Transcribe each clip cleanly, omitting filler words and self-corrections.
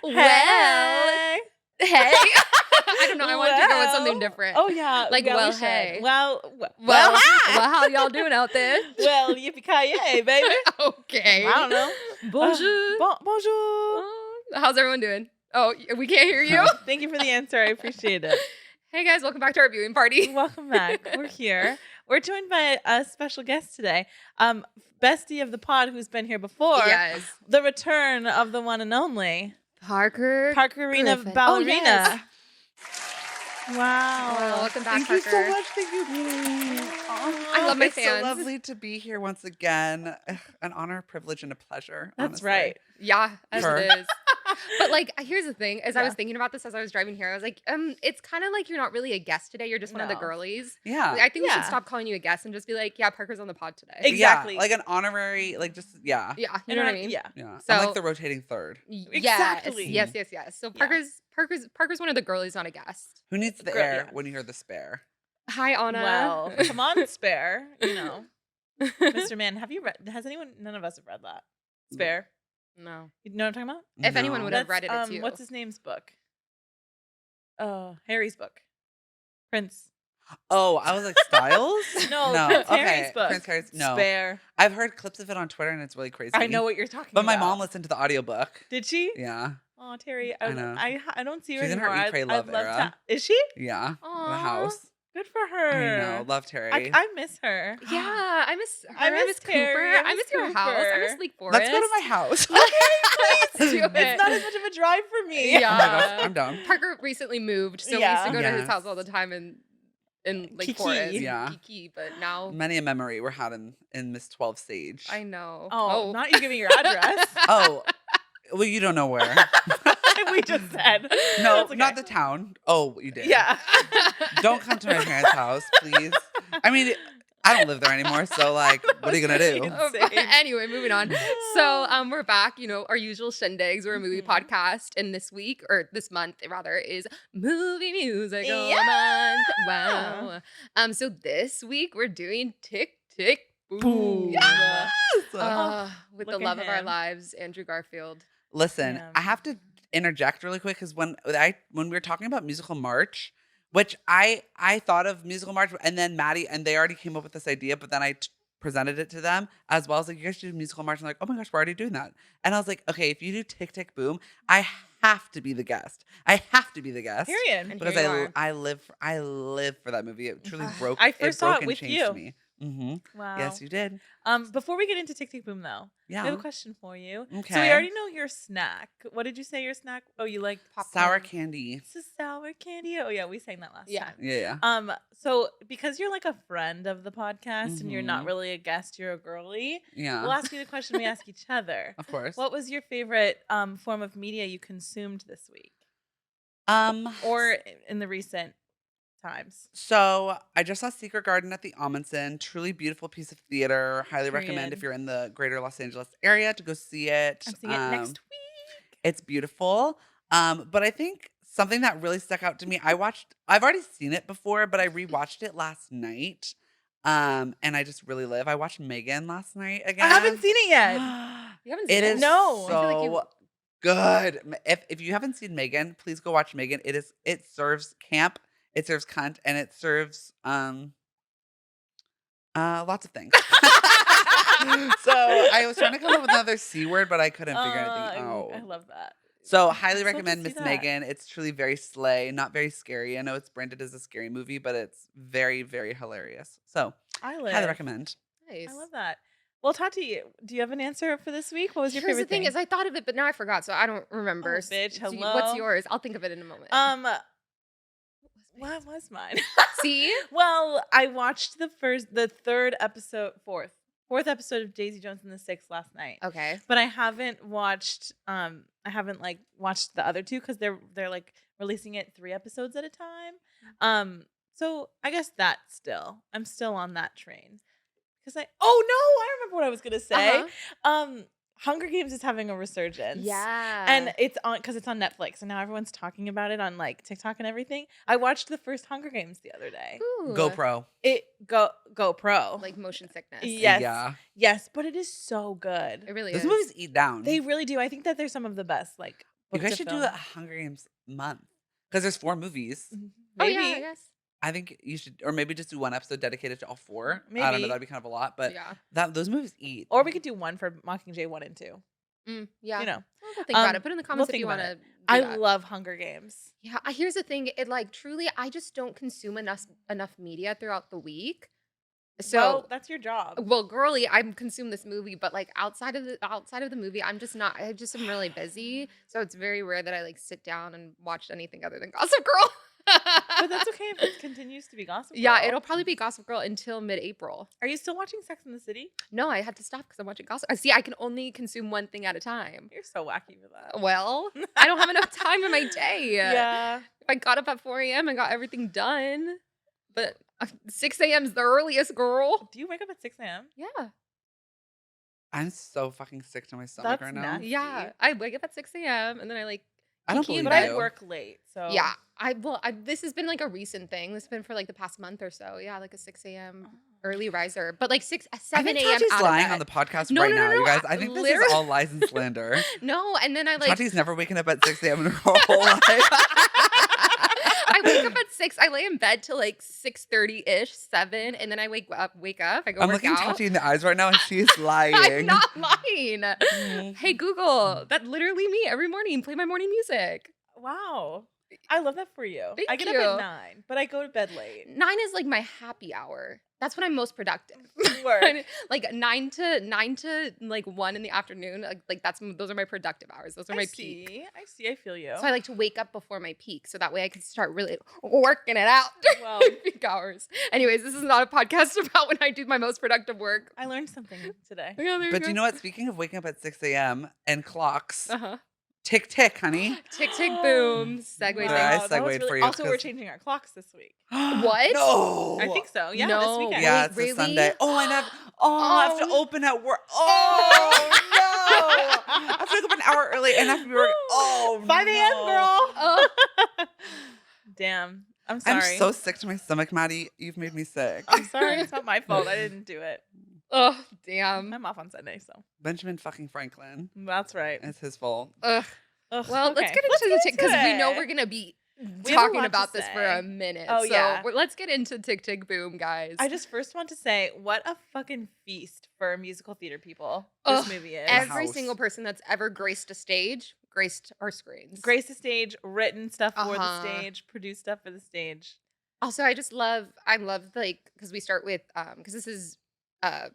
Well, hey. I don't know. I wanted to go with something different. Oh, yeah. Like, yeah, well, we hey. should. Well, Hi. hi. How y'all doing out there? Well, yippee-ki-yay, baby. Okay. I don't know. Bonjour. Bonjour. How's everyone doing? Oh, we can't hear you. Thank you for the answer. I appreciate it. Hey, guys. Welcome back to our viewing party. Welcome back. We're here. We're joined by a special guest today. Bestie of the pod who's been here before. Yes. The return of the one and only. Parker Griffin. Ballerina. Oh, yes. Wow. Well, welcome back, Thank Parker. you so much. Thank you. I love my it's fans. so lovely to be here once again. An honor, privilege, and a pleasure. That's honestly. right. Yeah, as Sure. it is. But like, here's the thing. As I Yeah. was thinking about this as I was driving here, I was like, it's kind of like you're not really a guest today. You're just one of the No. girlies. Yeah. Like, I think we Yeah. should stop calling you a guest and just be like, yeah, Parker's on the pod today. Exactly. Yeah, like an honorary, like just, yeah. Yeah, you know what I mean? Yeah. Yeah. So- I'm like the rotating third. Exactly. Yes. So Parker's one of the girlies, not a guest. Who needs the Girl, air yeah. when you hear the spare? Hi, Anna. Well, come on, Spare. You know, Mr. Man, have you read? None of us have read that. Spare. No. You know what I'm talking about? If anyone would have That's, read it, it's you. What's his name's book? Harry's book. Prince. Oh, I was like, Styles? No, No. Prince Okay. Harry's book. Prince Harry's, no. Spare. I've heard clips of it on Twitter and it's really crazy. I know what you're talking But about. my mom listened to the audiobook. Did she? Yeah. Oh, Terry. I know. I don't see her She's in her anymore. Eat, Pray, I'd Love love era. Is she? Yeah. Aw. The house. Good for her. I know. Love Terry. I miss her. Yeah, I miss her. I I miss miss Terry. Cooper. I I miss miss your house. I Cooper. miss Lake Forest. Let's go to my house. Let's do it. It's not as much of a drive for me. Yeah. Oh my gosh, I'm down. Parker recently moved, so we Yeah. used to go to his Yes. house all the time in Lake Kiki. Forest. Yeah. Kiki, but now Many a memory we're had in Miss 12 Sage. I know. Oh, not you giving your address. Oh, well, you don't know where. We just said. No, That's okay. not the town. Oh, you did. Yeah. Don't come to my parents' house, please. I mean, I don't live there anymore, so like, what are you gonna do? Insane. Anyway, moving on. So we're back, our usual shindigs. We're a movie podcast, and this month rather, is movie music month. Wow. So this week we're doing Tick Tick Boom. Yes! With Look the at love of our him. lives, Andrew Garfield. Listen, Yeah. I have to interject really quick because when we were talking about musical March, which I thought of musical March, and then Maddie and they already came up with this idea, but then I presented it to them as well. I was like, you guys should do musical March. And they're like, oh my gosh, we're already doing that. And I was like, okay, if you do Tick Tick Boom, I have to be the guest. I have to be the guest. Period. And Because here you are. I live for that movie. It truly broke. I first saw broke it and with changed you. me. Mm-hmm. Wow. Yes, you did. Before we get into Tick Tick Boom, though, I Yeah. have a question for you. Okay. So we already know your snack. What did you say your snack? Oh, you like popcorn? Sour candy. It's a sour candy. Oh yeah, we sang that last Yeah. time. Yeah. So because you're like a friend of the podcast and you're not Mhm. really a guest, you're a girlie. Yeah. We'll ask you the question we ask each other. Of course. What was your favorite form of media you consumed this week, Um. or in the recent times? So I just saw Secret Garden at the Amundsen. Truly beautiful piece of theater. Highly recommend Period. if you're in the greater Los Angeles area to go see it. I'm seeing it next week. It's beautiful. But I think something that really stuck out to me, I've already seen it before, but I rewatched it last night. And I just really live. I watched Megan last night again. I haven't seen it yet. You haven't seen It is No. I feel like so good. If you haven't seen Megan, please go watch Megan. It serves camp, it serves cunt, and it serves lots of things. So I was trying to come up with another C word, but I couldn't figure anything out. I love that. So highly I'd love to recommend see Miss that. Megan. It's truly very slay, not very scary. I know it's branded as a scary movie, but it's very, very hilarious. So highly recommend. Nice. I love that. Well, Tati, do you have an answer for this week? What was your Here's favorite the thing is, I thought of it, but now I forgot, so I don't remember. Oh, bitch, So hello? what's yours? I'll think of it in a moment. What was mine? See? Well, I watched fourth episode of Daisy Jones and the Six last night. Okay. But I haven't watched watched the other two because they're like releasing it 3 episodes at a time. So I guess I'm still on that train. Because I remember what I was gonna say. Uh-huh. Hunger Games is having a resurgence. Yeah. And it's on because it's on Netflix, and now everyone's talking about it on like TikTok and everything. I watched the first Hunger Games the other day. Ooh. GoPro. GoPro. Like motion sickness. Yes. Yeah. Yes, but it is so good. It really Those is. movies eat down. They really do. I think that they're some of the best like You book guys to should film. do a Hunger Games month because there's 4 movies. Oh Maybe. yeah, I guess. I think you should, or maybe just do one episode dedicated to all 4. I don't Maybe. know. That'd be kind of a lot, but Yeah. those movies eat. Or we could do one for Mockingjay 1 and 2. Yeah. You know. We'll think about Um, it. Put in the we'll comments if think you about want to. I love Hunger Games. Yeah. Here's the thing. It like truly, I just don't consume enough media throughout the week. So Well, that's your job. well, girly, I consume this movie, but like outside of the movie, I'm just not. I just am really busy, so it's very rare that I like sit down and watch anything other than Gossip Girl. But that's okay if it continues to be Gossip Girl. Yeah, it'll probably be Gossip Girl until mid-April. Are you still watching Sex in the City? No, I had to stop because I'm watching Gossip. See, I can only consume one thing at a time. You're so wacky for that. Well, I don't have enough time in my day. Yeah. If I got up at 4 a.m. and got everything done, but 6 a.m. is the earliest, girl. Do you wake up at 6 a.m.? Yeah. I'm so fucking sick to my stomach That's right now. nasty. Yeah. I wake up at 6 a.m. and then I like I don't kiki in believe But you. I work late, so Yeah. This has been like a recent thing. This has been for like the past month or so. Yeah, like a 6 a.m. early riser. But like 7 I a.m. think Tati's out lying of on bed. the podcast No, right no, now, no, you no, guys. I think this is literally- all lies and slander. No, and then I like Tati's never waking up at 6 a.m. in her whole life. I wake up at 6. I lay in bed till like 6:30-ish, 7, and then I wake up. I go I'm work looking out. Tati in the eyes right now, and she's lying. I'm not lying. Mhm. Hey Google, that's literally me every morning. Play my morning music. Wow. I love that for you. Thank I get you. up at 9, but I go to bed late. 9 is like my happy hour. That's when I'm most productive. Work. Like 9 to like 1 in the afternoon. Like those are my productive hours. Those are my peak. I feel you. So I like to wake up before my peak, so that way I can start really working it out Well- during peak hours. Anyways, this is not a podcast about when I do my most productive work. I learned something today. Yeah, there But do you know what? Speaking of waking up at 6 a.m. and clocks, Uh-huh. tick, tick, honey. Tick tick boom. Segue. Wow. thing. I that was segued for you Also, we're 'cause- changing our clocks this week. What? No. I think so. Yeah, No. this weekend. Yeah, Wait, it's really? a Sunday. Oh, I have to open at work. Oh, no. I have to wake up an hour early and I have to be working. Oh, 5 a.m., no. girl. Oh. Damn. I'm sorry. I'm so sick to my stomach, Maddie. You've made me sick. I'm sorry. It's not my fault. I didn't do it. Oh, damn. I'm off on Sunday, so Benjamin fucking Franklin. that's right. It's his fault. Ugh. Ugh, Well, okay. let's get into the tick because we know it. we're gonna be have a talking lot to about this for say. a minute. Oh, so yeah. let's get into Tick Tick Boom, guys. I just first want to say what a fucking feast for musical theater people Ugh, this movie is. every house. single person that's ever graced a stage graced our screens. Graced the stage, written stuff for the Uh-huh. stage, produced stuff for the stage. Also, I love like because we start with because this is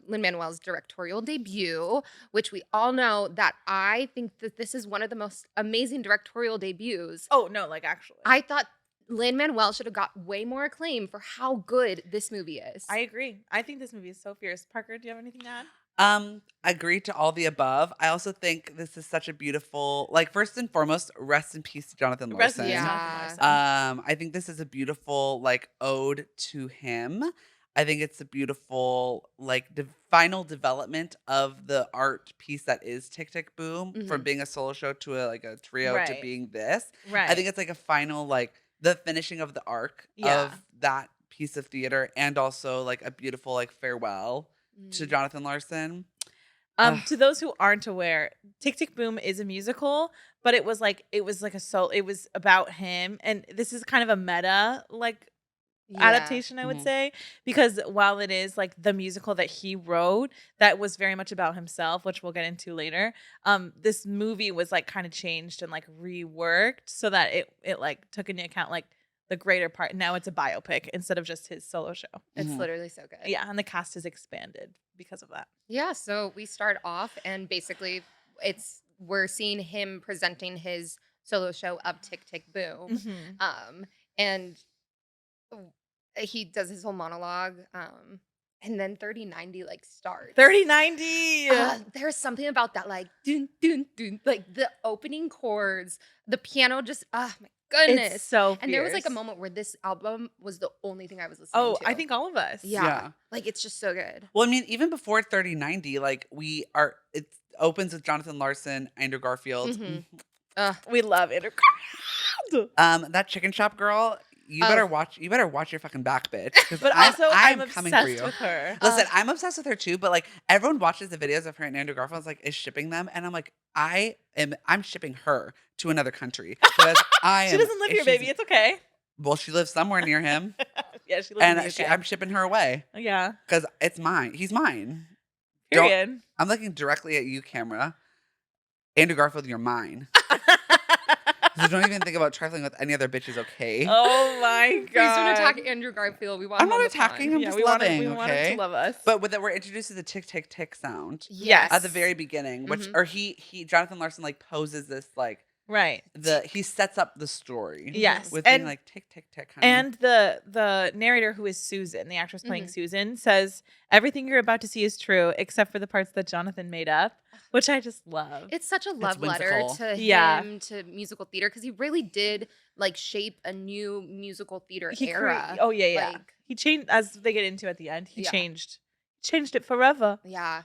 Lin-Manuel's directorial debut, which we all know that I think that this is one of the most amazing directorial debuts. Oh no, like actually. I thought Lin-Manuel should have got way more acclaim for how good this movie is. I agree. I think this movie is so fierce. Parker, do you have anything to add? Agree to all the above. I also think this is such a beautiful, like, first and foremost, rest in peace to Jonathan Rest in Larson. peace, Yeah. Jonathan Larson. I think this is a beautiful, like, ode to him. I think it's a beautiful, like, final development of the art piece that is Tick Tick Boom, from Mhm. being a solo show to a trio to Right. being this. Right. I think it's like a final, like, the finishing of the arc Yeah. of that piece of theater, and also like a beautiful, like, farewell to Jonathan Larson. Ugh. To those who aren't aware, Tick Tick Boom is a musical, but it was about him, and this is kind of a meta adaptation, I would Mhm. say, because while it is like the musical that he wrote that was very much about himself, which we'll get into later, this movie was like kind of changed and like reworked so that it like took into account like the greater part. Now it's a biopic instead of just his solo show. It's Mhm. literally so good. Yeah, and the cast has expanded because of that. Yeah, so we start off and basically we're seeing him presenting his solo show of Tick Tick Boom. And he does his whole monologue and then 3090 like starts. 3090. There's something about that like dun dun dun like the opening chords, the piano just my goodness. It's so and there was like a fierce. moment where this album was the only thing I was listening Oh, to. I think all of us. yeah. Yeah. Like it's just so good. Well, I mean, even before 3090, like, it opens with Jonathan Larson, Andrew Garfield. Mhm. We love it. That chicken shop girl, You better watch your fucking back, bitch. But also, I'm obsessed with her. Listen, I'm obsessed with her too. But like everyone watches the videos of her and Andrew Garfield is shipping them, and I'm like, I'm shipping her to another country because She doesn't live here, baby. It's okay. Well, she lives somewhere near him. Yeah, she lives in the UK. I'm shipping her away. Yeah, because it's mine. He's mine. Period. I'm looking directly at you, camera. Andrew Garfield, you're mine. So don't even think about trifling with any other bitches, okay? Oh my god! Please don't attack Andrew Garfield. We want. I'm not attacking. I'm just loving. We want him to love us. But we're introduced to the tick tick tick sound. Yes. At the very beginning, which or he Jonathan Larson like poses this like right. He sets up the story. Yes. With being like tick tick tick. Honey. And the narrator, who is Susan, the actress playing Susan, says everything you're about to see is true except for the parts that Jonathan made up, which I just love. It's such a love letter to him, to musical theater, because he really did like shape a new musical theater era. Oh yeah. Like, he changed, as they get into at the end. He changed it forever. Yeah.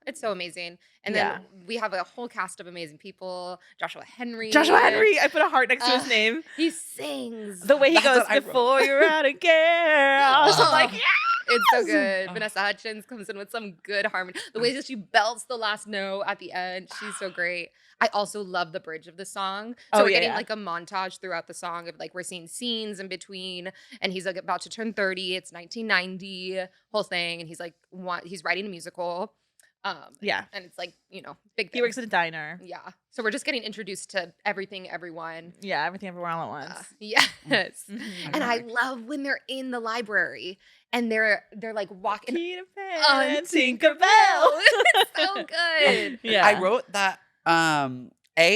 It's so amazing. And then we have a whole cast of amazing people. Joshua Henry. I put a heart next to his name. He sings. The way he goes, before you're out of girl. I'm like, yeah. It's so good. Vanessa Hudgens comes in with some good harmony. The way that she belts the last note at the end, she's so great. I also love the bridge of the song. So we're getting like a montage throughout the song of like we're seeing scenes in between, and he's like about to turn 30. It's 1990, whole thing, and he's like he's writing a musical. And it's like, big thing. He works at a diner. Yeah. So we're just getting introduced to everything, everyone. Yeah, everything everywhere all at once. Yes. And I love when they're in the library and they're like walking Peter Pan and Tinkerbell. It's so good. Yeah. I wrote that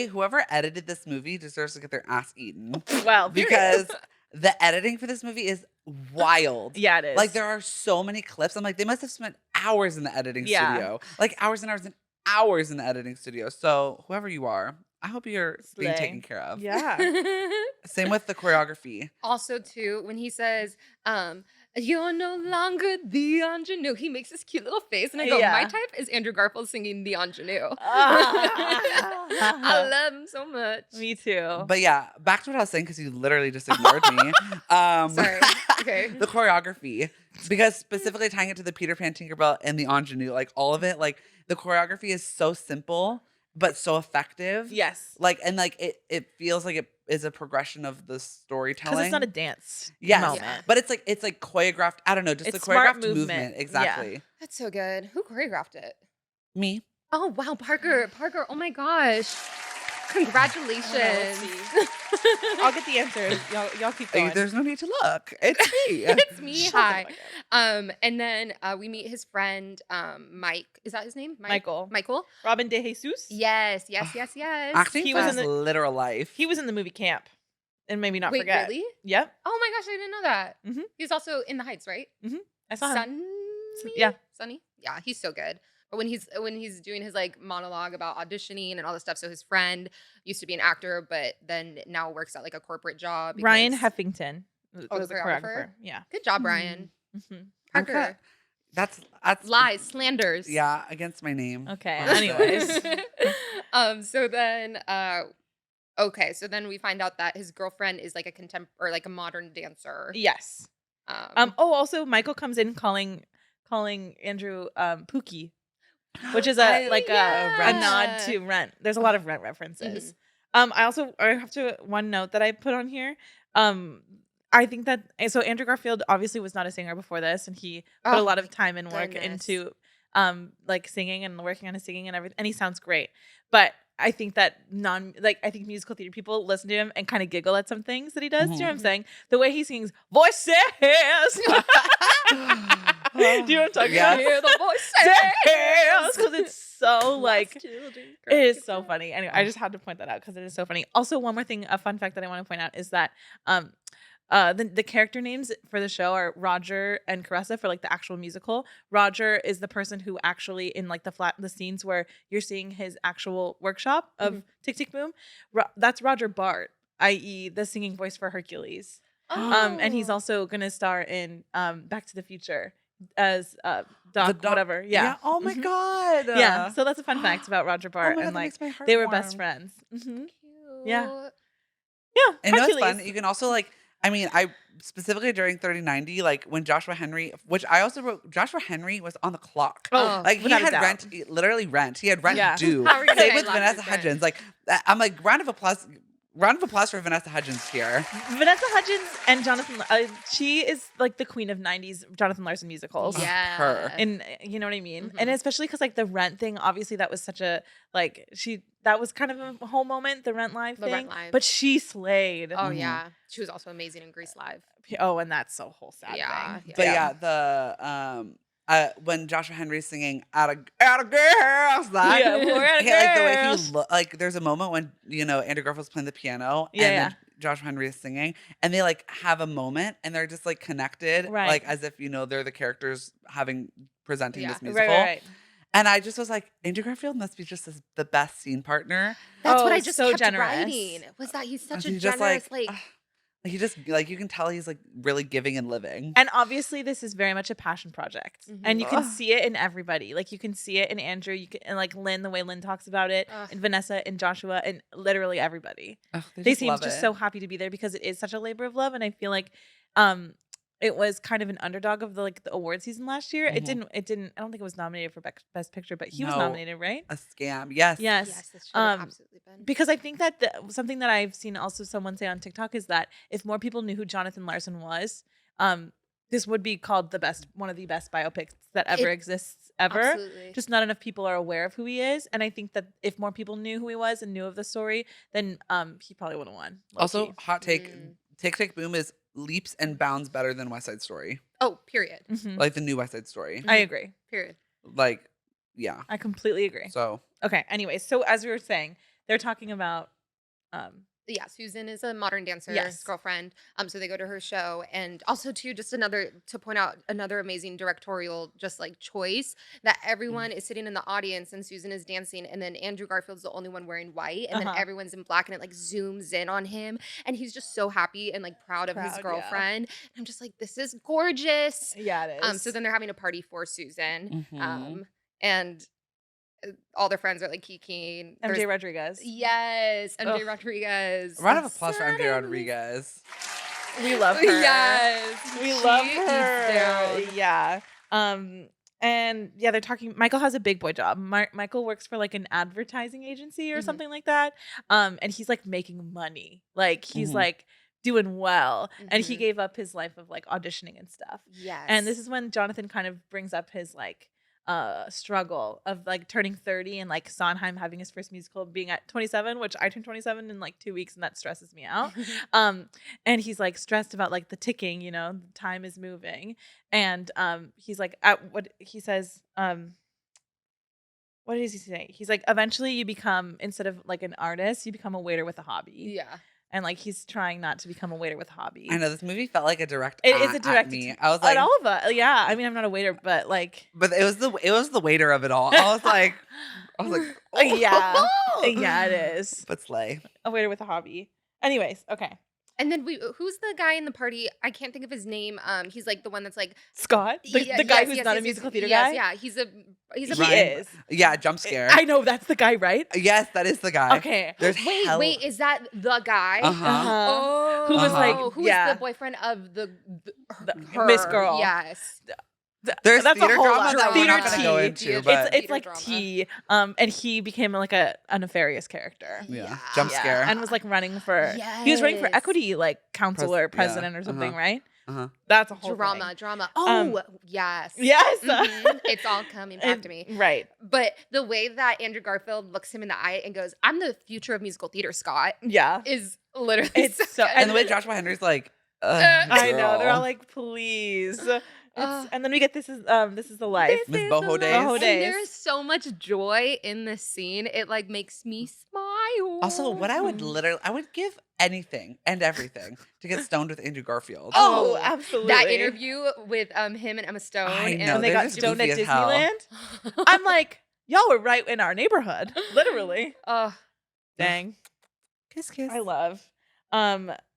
whoever edited this movie deserves to get their ass eaten. Well, because the editing for this movie is wild. Yeah, it is. Like there are so many clips. I'm like, they must have spent hours in the editing studio. Like hours and hours and hours in the editing studio. So whoever you are, I hope you're being taken care of. Yeah. Same with the choreography. Also, too, when he says, you're no longer the ingenue, he makes this cute little face. And I go, my type is Andrew Garfield singing the ingenue. I love him so much. Me too. But yeah, back to what I was saying, because you literally just ignored me. Sorry. Okay. The choreography. Because specifically tying it to the Peter Pan, Tinkerbell, and the ingenue, like all of it, like the choreography is so simple, but so effective. Yes. Like, and like it feels like it is a progression of the storytelling. Because it's not a dance. Yes. moment. But it's like choreographed. I don't know, just it's the choreographed movement. Exactly. Yeah. That's so good. Who choreographed it? Me. Oh, wow. Parker. Oh my gosh. Congratulations. I'll get the answers. Y'all keep going. There's no need to look. It's me. It's me. Hi. And then we meet his friend, Mike. Is that his name? Michael. Robin De Jesus. Yes. Acting he was in the literal life. He was in the movie Camp. And maybe not Wait, forget. Really? Yep. Oh my gosh, I didn't know that. Mm-hmm. He's also in The Heights, right? Mm-hmm. I saw him. Sunny? Yeah, he's so good. But when he's doing his like monologue about auditioning and all this stuff, so his friend used to be an actor, but then now works at like a corporate job. Ryan Heffington was the choreographer. Yeah. Good job, Ryan. Mm-hmm. Parker. That's lies, slanders. Yeah, against my name. Okay. Anyways. So then so then we find out that his girlfriend is like a modern dancer. Yes. Also Michael comes in calling Andrew Pookie, which is a nod to Rent. There's a lot of Rent references. Mm-hmm. I have one note that I put on here. I think that Andrew Garfield obviously was not a singer before this, and he put a lot of time and work into like singing and working on his singing and everything, and he sounds great. But I think that I think musical theater people listen to him and kind of giggle at some things that he does. Mm-hmm. Do you know what I'm saying? The way he sings voices. Do you know what I'm talking about? Hear the voices. Because it's so like, it is so funny. Anyway, I just had to point that out because it is so funny. Also, one more thing, a fun fact that I want to point out is that the character names for the show are Roger and Caressa for like the actual musical. Roger is the person who actually in like the scenes where you're seeing his actual workshop of Tick Tick Boom. That's Roger Bart, i.e. the singing voice for Hercules. And he's also gonna star in Back to the Future as Doc, whatever. Yeah. Oh my god. Yeah. So that's a fun fact about Roger Bart, and like they were best friends. Cute. Yeah. Yeah. And you know what's fun? You can also like I mean, I specifically during 3090, like when Joshua Henry, which I also wrote, Joshua Henry was on the clock. Oh, Like he without a had doubt. rent, literally rent. He had rent Yeah. due. How are we gonna Same pay with last Vanessa week's rent? Hudgens. Like I'm like round of applause for Vanessa Hudgens here. Vanessa Hudgens and Jonathan, she is like the queen of 90s Jonathan Larson musicals. Yeah. Her. And you know what I mean? Mhm. And especially because like the Rent thing, obviously that was such a, like that was kind of a whole moment, the Rent Live The thing. Rent Live. But she slayed. Oh Mhm. yeah, she was also amazing in Grease Live. Oh, and that's a whole sad Yeah, thing. But yeah, the when Joshua Henry's singing "Out of Girls," that Yeah, we're out of like the way girls. he like, there's a moment when Andrew Garfield's playing the piano, Yeah, and yeah. then Joshua Henry is singing, and they like have a moment, and they're just like connected, Right. like as if they're the characters presenting Yeah. this musical. Right. And I just was like, Andrew Garfield must be just the best scene partner. That's what Oh, I just so kept generous. writing. Was that he's such And a he's just generous, like he just like, you can tell he's like really giving and living. And obviously, this is very much a passion project, Mhm. and you can Ugh. see it in everybody. Like you can see it in Andrew, you can, and like Lynn, the way Lynn talks about it, Ugh. and Vanessa, and Joshua, and literally everybody. Ugh, They seem love just it. so happy to be there because it is such a labor of love, and I feel like, it was kind of an underdog of the award season last year. It Mhm. didn't. I don't think it was nominated for Best Picture, but he was No. nominated, right? A scam. Yes. Yes. Yes, this should have Um, absolutely been. Because I think that something that I've seen also someone say on TikTok is that if more people knew who Jonathan Larson was, this would be called one of the best biopics that ever It- exists ever. Absolutely. Just not enough people are aware of who he is, and I think that if more people knew who he was and knew of the story, then he probably would have won. Also, low-key. hot take: Mm. Tick Tick Boom is leaps and bounds better than West Side Story, Oh, period. Mhm. like the new West Side Story. I agree. Period. Like, yeah. I completely agree. So Okay. Anyways, so as we were saying, they're talking about Yeah, Susan is a modern dancer's Yes. girlfriend. So they go to her show, and also too, just to point out another amazing directorial just like choice that everyone is sitting in the audience and Susan is dancing, and then Andrew Garfield's the only one wearing white, and then Uh-huh. everyone's in black, and it like zooms in on him, and he's just so happy and like proud of his Proud, yeah. girlfriend. And I'm just like, this is gorgeous. yeah, it is. So then they're having a party for Susan, Mhm. and all their friends are like geeking. MJ There's- Rodriguez. Yes, MJ Ugh. Rodriguez. round of applause for MJ Sudden- Rodriguez. We love her. Yes, We she love is her. down. Yeah. And yeah, they're talking. Michael has a big boy job. Michael works for like an advertising agency or Mhm. something like that. And he's like making money. Like he's Mhm. like doing well. And he Mhm. gave up his life of like auditioning and stuff. Yes, And this is when Jonathan kind of brings up his like struggle of like turning 30 and like Sondheim having his first musical being at 27, which I turned 27 in like 2 weeks, and that stresses me out. And he's like stressed about like the ticking, time is moving. And he's like what he says, what does he say? He's like, eventually you become, instead of like an artist, you become a waiter with a hobby. yeah. And like he's trying not to become a waiter with a hobby. I know this movie felt like a direct. It is at a direct me. at I was like, all of us. Yeah. I mean, I'm not a waiter, but like but it was the waiter of it all. I was like, oh. yeah. Yeah, it is. But slay. A waiter with a hobby. Anyways, okay. And then who's the guy in the party? I can't think of his name. He's like the one that's like Scott, the guy who's not a musical theater guy. Yeah, he's a He Ryan. is. Yeah, jump scare. I know that's the guy, right? Yes, that is the guy. Okay. There's wait, is that the guy? Uh-huh. Oh, Who was like, who yeah. was the boyfriend of the Miss Girl. Yes. There's That's a theater whole drama that we're theater not going to go tea. into, Theater but It's Theater like drama. tea. And he became like a nefarious character. yeah, jump Yeah, scare. and was like running for. He was running for Yes. equity, like councilor, yeah, president, or something, uh-huh. right? Uh-huh. That's a whole Drama. thing. Oh, yes. Yes. Mhm. It's all coming back to me. Right. But the way that Andrew Garfield looks him in the eye and goes, "I'm the future of musical theater, Scott," Yeah. is literally It's so- good. And the way Joshua Henry's like, I know. They're all girl. like, please. Ugh. And then we get this is the life. Miss Is Boho the Days. Boho And Days. there is so much joy in this scene. It like makes me smile. Also, what I would give anything and everything to get stoned with Andrew Garfield. Oh, Oh, absolutely. that interview with him and Emma Stone. I and know, when they they're got just stoned at goofy as hell. Disneyland. I'm like, y'all were right in our neighborhood. Literally. Oh, Dang. Kiss, kiss. I love.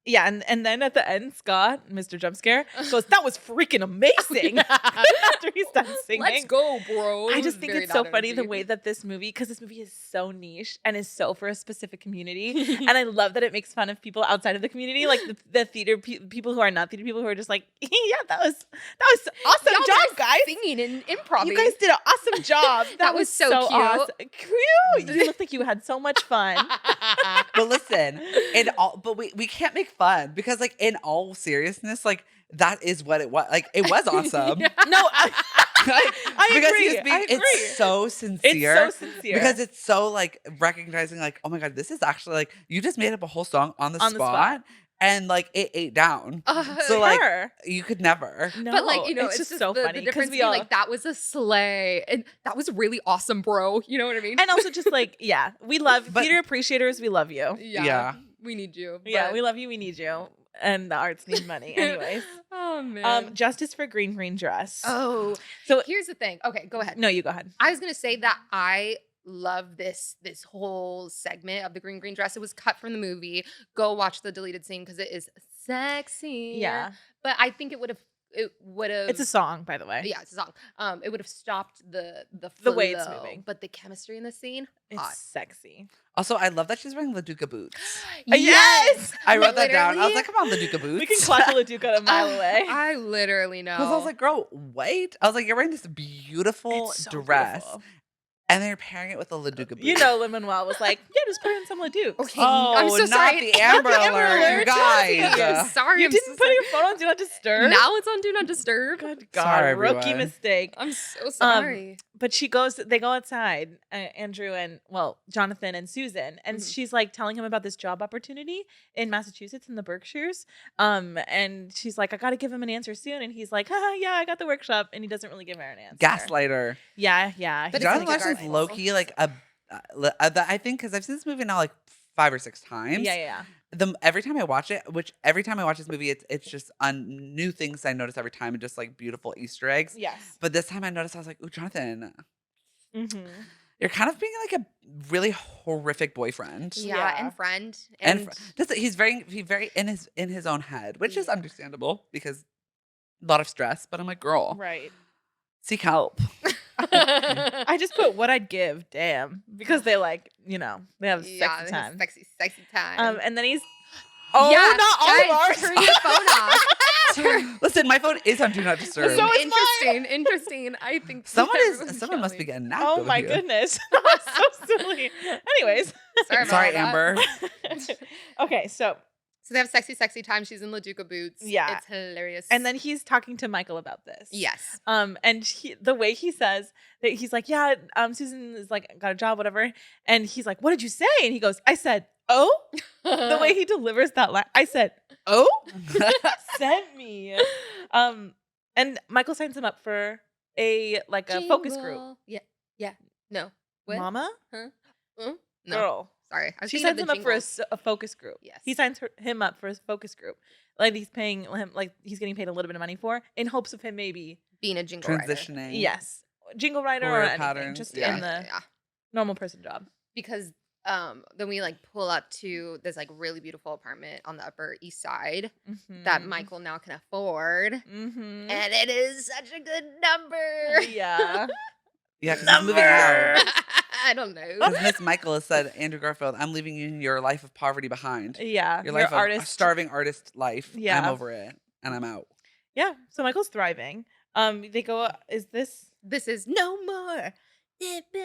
Yeah, and then at the end, Scott, Mr. Jumpscare, goes, "That was freaking amazing." After he's done singing. Let's go, bro. I It just was think very it's so that funny the energy. way that this movie, because this movie is so niche and is so for a specific community. And I love that it makes fun of people outside of the community, like the theater people who are not theater people who are just like, yeah, that was awesome Y'all job, were guys. singing and improv. You guys did an awesome job. That was so cute. awesome. Cute. You looked like you had so much fun. But listen, we can't make fun because like in all seriousness, like that is what it was. Like it was awesome. Yeah. No, I Because agree. he's being, I agree. it's so sincere. It's so sincere. Because it's so like recognizing like, oh my God, this is actually like you just made up a whole song on the spot. And like it ate down. So like Her. you could never. No, But like, you know, it's just just so the funny difference we being all like that was a sleigh and that was really awesome, bro. You know what I mean? and also just like, yeah, we love But- theater appreciators. We love you. Yeah. We need you. Yeah, but- we love you. We need you. And the arts need money, anyways. Oh man. Justice for Green Dress. Oh, So here's the thing. Okay, go ahead. no, you go ahead. I was gonna say that I love this whole segment of the green dress. It was cut from the movie. Go watch the deleted scene because it is sexy. Yeah, But I think it would have. it's a song, by the way. Yeah, it's a song. It would have stopped the The way it's flow, moving. but the chemistry in the scene, It's hot. sexy. Also, I love that she's wearing LaDuca boots. Yes! I wrote that down. I was Literally. like, come on, LaDuca boots. We can clock a LaDuca a mile away. I literally know. Because I was like, girl, wait. I was like, you're wearing this beautiful It's so dress. beautiful. And then you're pairing it with a LaDuca boot. You know, Lin-Manuel was like, yeah, just put in some LaDuke. Okay, Oh, I'm so not sorry. the Amber Not the Amber Alert, you Alert. guys. I'm sorry. You I'm didn't so put your phone on Do Not Disturb? Now it's on Do Not Disturb. Good God, Sorry, rookie everyone. mistake. I'm so sorry. But they go outside, Andrew and, Jonathan and Susan, and Mhm. she's like telling him about this job opportunity in Massachusetts in the Berkshires. And she's like, I got to give him an answer soon. And he's like, yeah, I got the workshop. And he doesn't really give her an answer. Gaslighter. Yeah. But it's Jonathan like a Larson's garden. low key like I think because I've seen this movie now like 5 or 6 times. Yeah. Every time I watch it, every time I watch this movie, it's just on new things I notice every time and just like beautiful Easter eggs. Yes. But this time I noticed I was like, "Ooh, Jonathan, Mm-hmm. you're kind of being like a really horrific boyfriend." Yeah, Yeah. and friend. And he's very in his own head, which is Yeah. understandable because a lot of stress. But I'm like, girl, Right. seek help. I just put what I'd give, damn, because they like, they have yeah, sexy time. sexy time. And then he's yeah, not all of guys, ours. turn your phone off. Listen, my phone is on Do Not Disturb. So is Interesting. I think Someone must be getting napped. Oh over my here. goodness. That's so silly. Anyways. Sorry, about Sorry, all that. Amber. Okay, so So they have sexy time. She's in LaDuca boots. Yeah. It's hilarious. and then he's talking to Michael about this. yes. And the way he says that, he's like, yeah, Susan is like got a job, whatever. And he's like, what did you say? And he goes, I said, oh. The way he delivers that line, I said, oh, sent me. And Michael signs him up for a focus group. Jingle. Yeah. No. What? Mama, No. girl. Sorry. I was She thinking of signs the him up for jingle. a focus group. Yes. He signs him up for a focus group. Like he's paying him, like he's getting paid a little bit of money for, in hopes of him maybe, being a jingle writer. Transitioning. yes, jingle writer or Chord anything, patterns, just yeah. in the Yeah. normal person job. Because then we like pull up to this like really beautiful apartment on the Upper East Side that Michael now can afford. Mm-hmm. And it is such a good number. Yeah. Yeah, because he's moving out. I don't know. Because Miss Michael has said, Andrew Garfield, I'm leaving you in your life of poverty behind. Yeah. Your life of a artist. starving artist life. Yeah. I'm over it. And I'm out. Yeah. So Michael's thriving. They go, is this? This is no more.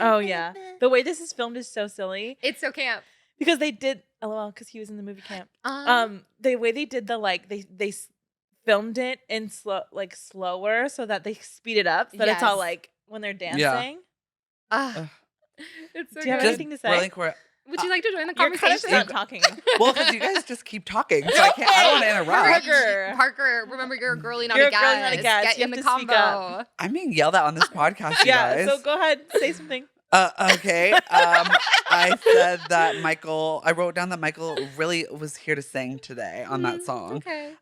Oh, yeah. The way this is filmed is so silly It's so camp. because they did, LOL, because he was in the movie camp. Um, The way they did they filmed it in slower so that they speed it up so that it's all Yes. like when they're dancing. Ugh. it's so Do you have good. anything to say? brilliant chore- Would you like to join the You're kind of conversation? not talking. Well, because you guys just keep talking, so I don't want to interrupt. Parker. Remember you're a girly, not You're a a girly, not a guest. guest. Get You in the have to speak combo. up. I'm being yelled at on this podcast, you Yeah. guys. So go ahead, say something. Okay. I said that I wrote down that Michael really was here to sing today on that song. Okay.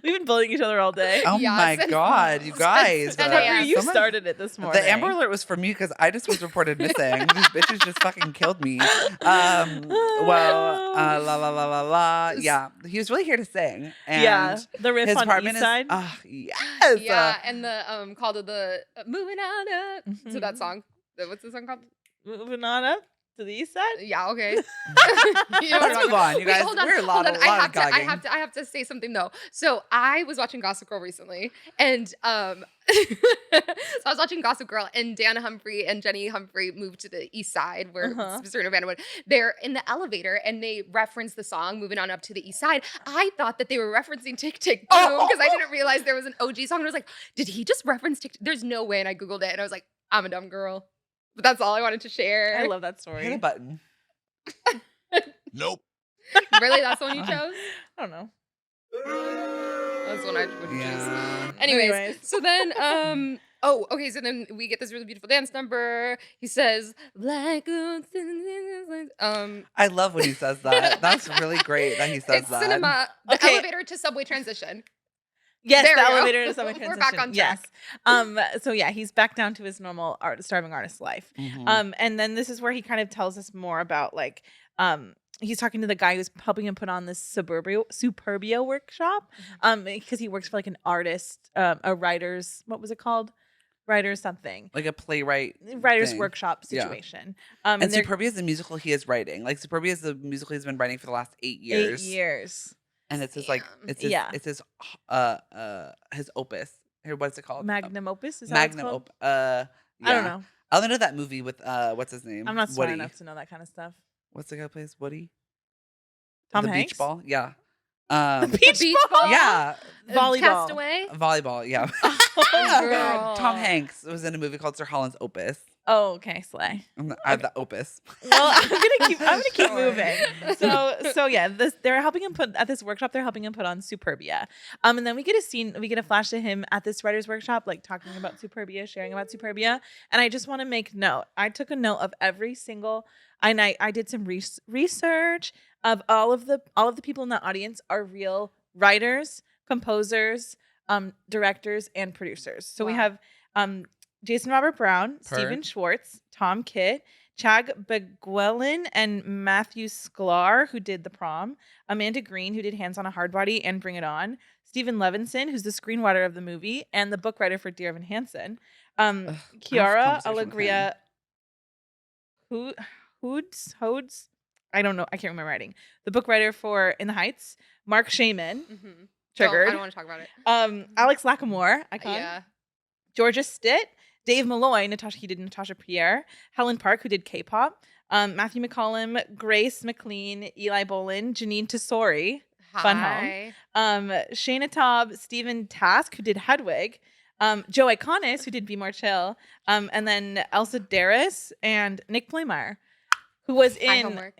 We've been bullying each other all day. Oh Yeah, my since- God, you guys. since but 10 a.m. Parker, you someone- started it this morning. The Amber Alert was for me because I just was reported missing. These bitches just fucking killed me. Well, la la la la la. Yeah, he was really here to sing. And Yeah, the riff his on apartment East Side. yes. Yeah, and the call to the moving on up to that Mhm. song. What's the song called? Moving on up to the East Side. Yeah, okay. You know what I'm Let's talking move on, you Wait, guys. hold on, We're a lot hold of on. gagging. I have to say something though. So I was watching Gossip Girl recently, and so I was watching Gossip Girl, and Dana Humphrey and Jenny Humphrey moved to the East Side where Serena Vanderwood. They're in the elevator, and they reference the song "Moving On Up to the East Side." I thought that they were referencing "Tick Tick Boom" because I didn't realize there was an OG song. And I was like, did he just reference "Tick"? There's no way. And I googled it, and I was like, I'm a dumb girl. But that's all I wanted to share. I love that Hit a story. button. Nope. Really, that's the one you chose? I don't know. That's the one I would choose. Yeah. Anyways, so then, okay, so then we get this really beautiful dance number. He says, like, I love when he says that. That's really great that he says it's that. cinema, the Okay. elevator to subway transition. Yes, There the we go. elevator to subway We're transition. back on Yes. track. So yeah, he's back down to his normal starving artist life. Mhm. And then this is where he kind of tells us more about like, he's talking to the guy who's helping him put on this Superbia workshop. Because he works for like an artist, a writer's, what was it called? Writer's something. Like a playwright. Writer's thing. workshop Yeah. situation. And they're Superbia is the musical he is writing. Like Superbia is the musical he's been writing for the last 8 years. 8 years. And it's his like Damn. it's his opus. Here, what's it called? Magnum opus? Is that what it's Magnum called? yeah. I don't know. I only know that movie with what's his name? I'm not smart Woody. enough to know that kind of stuff. What's the guy who plays Woody? Tom the Hanks? beach ball? Yeah. Beach Beach ball? ball? Yeah. Volleyball. Castaway. Volleyball, yeah. Girl. Tom Hanks was in a movie called Sir Holland's Opus. Oh, okay, slay. I have the opus. Well, I'm gonna keep Sure. moving. So yeah, they're helping him put at this workshop. They're helping him put on Superbia. And then we get a flash to him at this writer's workshop, like talking about Superbia, sharing about Superbia. And I just want to make note. I took a note of every single. And I did some research of all of the people in the audience are real writers, composers, directors, and producers. So we Wow. have Jason Robert Brown, Per. Stephen Schwartz, Tom Kitt, Chag Begwellin, and Matthew Sklar, who did The Prom, Amanda Green, who did Hands on a Hardbody and Bring It On, Stephen Levinson, who's the screenwriter of the movie and the book writer for Dear Evan Hansen, Chiara conversation with Allegria Hodes, I don't know, I can't remember writing. The book writer for In the Heights, Mark Shaman, Mhm. triggered. I don't want to talk about it. Alex Lackamore, icon. Yeah. Georgia Stitt, Dave Malloy, he did Natasha Pierre, Helen Park, who did K-pop, Matthew McCollum, Grace McLean, Eli Bolin, Janine Tesori, Fun Home. Hi. Shayna Taub, Stephen Task, who did Hedwig, Joe Iconis, who did Be More Chill, and then Elsa Darris and Nick Blameyer, who was Hi, in homework.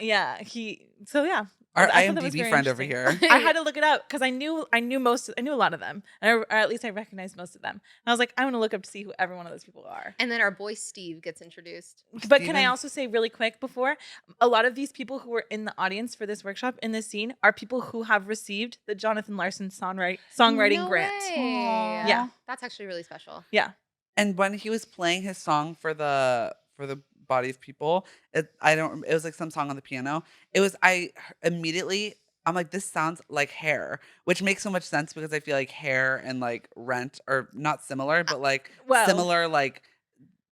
Our I thought that was IMDb very friend over interesting. here. I had to look it up because I knew a lot of them, or at least I recognized most of them. And I was like, I want to look up to see who every one of those people are. And then our boy Steve gets introduced. But can I Steven? also say really quick before, a lot of these people who were in the audience for this workshop in this scene are people who have received the Jonathan Larson songwriting No grant. way. Yeah. That's actually really special. Yeah. And when he was playing his song for the body of people, it was like some song on the piano. I'm like, this sounds like Hair, which makes so much sense because I feel like Hair and like Rent are not similar, but like well- similar, like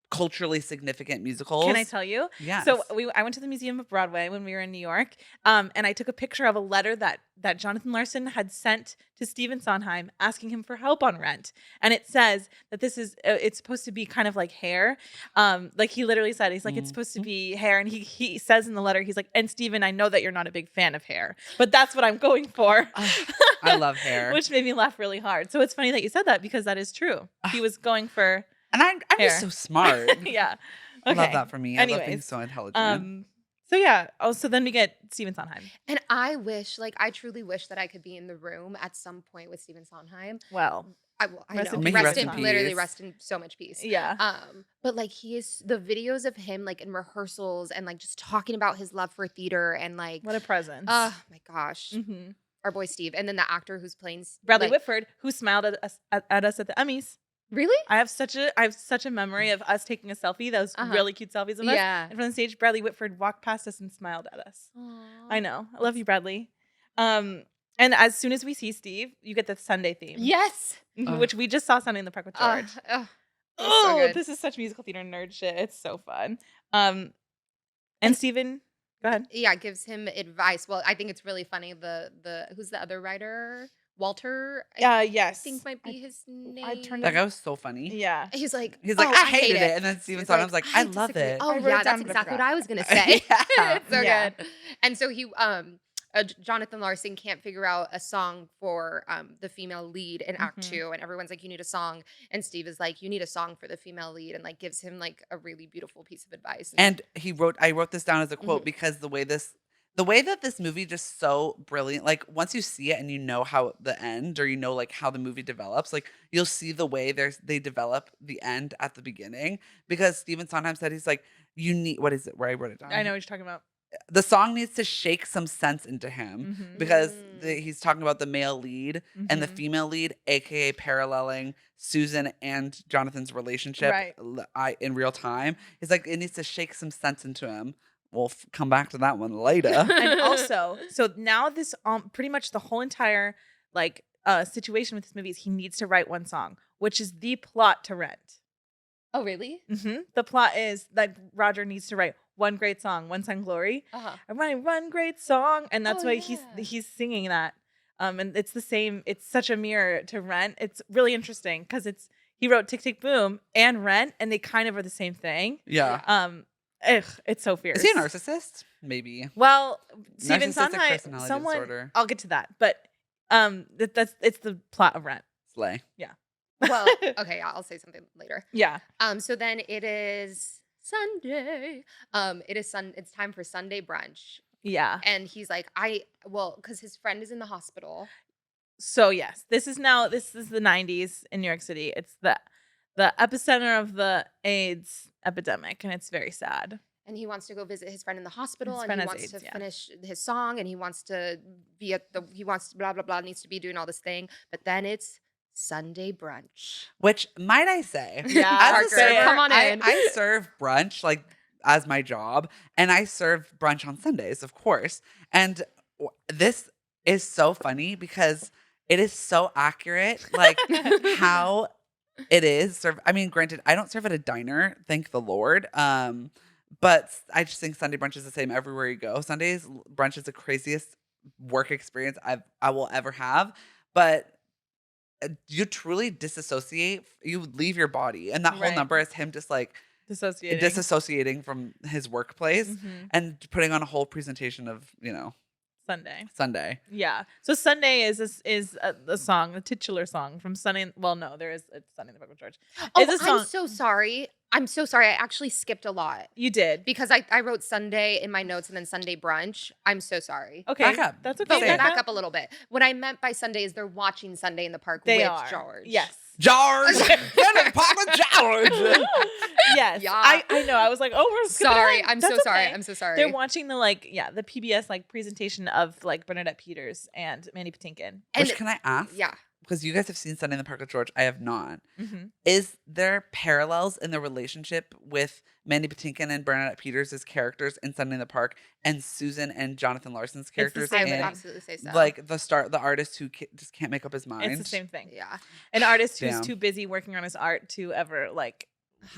culturally significant musicals. Can I tell you? Yes. So I went to the Museum of Broadway when we were in New York, and I took a picture of a letter that Jonathan Larson had sent to Stephen Sondheim asking him for help on Rent, and it says that this is it's supposed to be kind of like Hair, like he literally said he's like it's supposed to be Hair, and he says in the letter he's like, and Stephen, I know that you're not a big fan of Hair, but that's what I'm going for. I love Hair. Which made me laugh really hard. So it's funny that you said that because that is true. He was going for And I'm Hair. just so smart. yeah. I Okay. love that for me. I love being Anyways, so intelligent. So yeah. Oh, so then we get Stephen Sondheim. And I truly wish that I could be in the room at some point with Stephen Sondheim. Well, I Rest know. in peace. May he rest in Literally peace. rest in so much peace. yeah. But like he is the videos of him like in rehearsals and like just talking about his love for theater and like What a presence. oh my gosh. Mhm. our boy Steve, and then the actor who's playing Bradley like, Whitford, who smiled at us at the Emmys. Really? I have such a memory of us taking a selfie. Those really cute selfies of us. Yeah. And from the stage, Bradley Whitford walked past us and smiled at us. Aww. I know. I love you, Bradley. And as soon as we see Steve, you get the Sunday theme. Yes. Which we just saw Sunday in the Park with George. So good. This is such musical theater nerd shit. It's so fun. And Stephen, go ahead. Yeah, gives him advice. Well, I think it's really funny. The who's the other writer? Walter. Yes. I think might be his name. I turned That guy was so funny. Yeah. He's like, I hated it. And then He's Stephen Sondheim's like, I love disagree. it. Oh I wrote yeah, it down, that's but I exactly what forgot. I was gonna say. Yeah. It's so Yeah. good. And so he Jonathan Larson can't figure out a song for the female lead in Act 2, and everyone's like, you need a song, and Steve is like, you need a song for the female lead, and like gives him like a really beautiful piece of advice. And I wrote this down as a quote because the way that this movie just so brilliant, like once you see it and you know how the end, or you know like how the movie develops, like you'll see the way they develop the end at the beginning, because Stephen Sondheim said, he's like, you need, what is it where I wrote it down? I know what you're talking about. The song needs to shake some sense into him because he's talking about the male lead and the female lead, aka paralleling Susan and Jonathan's relationship in real time. He's like, it needs to shake some sense into him. We'll come back to that one later. And also, so now this pretty much the whole entire like situation with this movie is he needs to write one song, which is the plot to Rent. oh really? The plot is that Roger needs to write one great song, One Song Glory. I'm writing one great song, and that's why he's singing that. And it's the same. It's such a mirror to Rent. It's really interesting because he wrote Tick Tick Boom and Rent, and they kind of are the same thing. Yeah. It's so fierce. Is he a narcissist? Maybe. Well, Stephen Narcissistic Sondheim, personality disorder. I'll get to that, but it's the plot of Rent. Slay. Well, okay, yeah, I'll say something later. Yeah. So then it is Sunday. It's time for Sunday brunch. Yeah. And he's like, because his friend is in the hospital. So yes, this is the 90s in New York City. It's the epicenter of the AIDS epidemic, and it's very sad. And he wants to go visit his friend in the hospital, His and friend he has wants AIDS, to finish his song, and he wants to be blah, blah, blah, needs to be doing all this thing. But then it's Sunday brunch. Which, might I say, Yeah, as a Parker, server, come on in. I serve brunch like as my job, and I serve brunch on Sundays, of course. And this is so funny because it is so accurate, like how it is. I mean, granted, I don't serve at a diner, thank the Lord. But I just think Sunday brunch is the same everywhere you go. Sundays brunch is the craziest work experience I will ever have. But you truly disassociate. You leave your body, and that whole number is him just like disassociating from his workplace and putting on a whole presentation of Sunday. Yeah. So Sunday is a song, a titular song from Sunday. Well, no, it's Sunday in the Park with George. Oh, It's a song. I'm so sorry. I actually skipped a lot. You did. Because I wrote Sunday in my notes and then Sunday brunch. I'm so sorry. Okay. Back up. That's okay. But we'll back up a little bit. What I meant by Sunday is they're watching Sunday in the Park with George. Yes. George! Sunday Park with George! Yes. Yeah. I know. I was like, we're skipping Sorry. ahead. I'm That's so sorry. okay. I'm so sorry. They're watching the PBS presentation of Bernadette Peters and Mandy Patinkin. Which, can I ask? Yeah. Because you guys have seen Sunday in the Park with George. I have not. Mm-hmm. Is there parallels in the relationship with Mandy Patinkin and Bernadette Peters' characters in Sunday in the Park and Susan and Jonathan Larson's characters I would in absolutely say so. the artist who just can't make up his mind? It's the same thing. Yeah. An artist who's Damn. too busy working on his art to ever I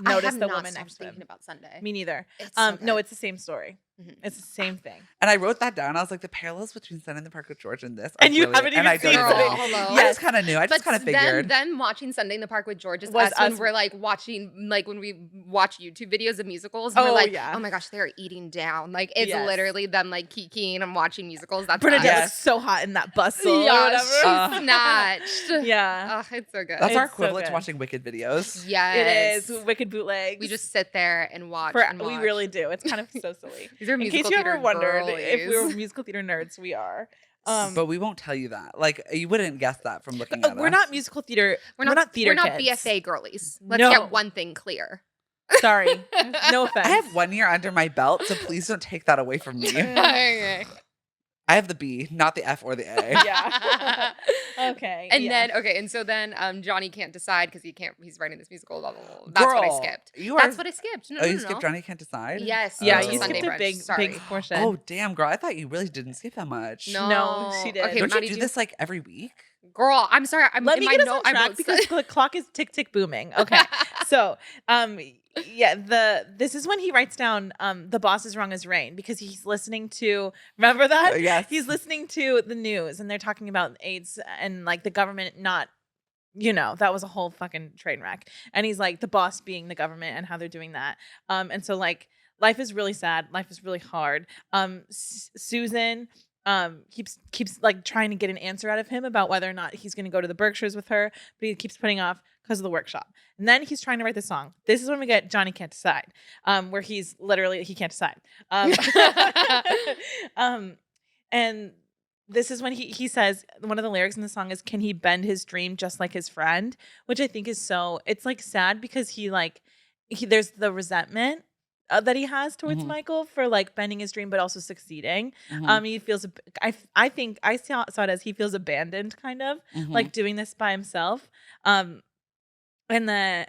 notice have the not woman stopped next to thinking him. about Sunday. Me neither. It's so No, good. it's the same story. Mhm. It's the same thing. And I wrote that down. I was like, the parallels between Sunday in the Park with George and this are And you brilliant. haven't even and I don't seen even Girl, know. hello. I just kind of knew. I just kind of figured. Them watching Sunday in the Park with George is Was us when us- we're watching, when we watch YouTube videos of musicals. And Oh, we're like, yeah. oh my gosh, they're eating down. It's Yes. literally them geeking and watching musicals. That's Bernadette Yes. looks so hot in that bustle or yeah, whatever. she's snatched. Yeah. Oh, it's so good. That's our It's so equivalent to good. watching Wicked videos. Yes. It is. Wicked bootlegs. We just sit there and watch. We really do. It's kind of so silly. These are In musical case you ever theater wondered if we girlies. were musical theater nerds, we are. But we won't tell you that. You wouldn't guess that from looking at We're us. not musical theater. We're not theater We're not kids. BFA girlies. Let's No. get one thing clear. Sorry. No offense. I have 1 year under my belt, so please don't take that away from me. Okay. I have the B, not the F or the A. Yeah. Okay. And yeah. then Johnny can't decide because he's writing this musical. Blah, blah, blah. That's what I Girl, skipped. you That's are- what I skipped. No, Oh, no, you no, skipped no. Johnny Can't Decide? Yes. Yeah, Oh. you Sunday skipped a brunch. big Sorry. portion. Oh, damn, girl. I thought you really didn't skip that much. No, she did. Okay, Don't Maddie, you do this like every week? Girl, I'm sorry. Let me get us on I track wrote because the clock is tick tick booming. Okay, so yeah, this is when he writes down the boss is wrong as rain because he's listening to, remember that? Yes. He's listening to the news and they're talking about AIDS and like the government not, that was a whole fucking train wreck. And he's like the boss being the government and how they're doing that. And so like life is really sad. Life is really hard. Susan keeps like trying to get an answer out of him about whether or not he's going to go to the Berkshires with her, but he keeps putting off because of the workshop. And then he's trying to write the song. This is when we get Johnny Can't Decide, where he's literally he can't decide. And this is when he says one of the lyrics in the song is, "Can he bend his dream just like his friend?" Which I think is so, it's like sad because there's the resentment that he has towards Mhm. Michael for like bending his dream but also succeeding. Mhm. He feels I think I saw it as he feels abandoned kind of Mhm. like doing this by himself. And then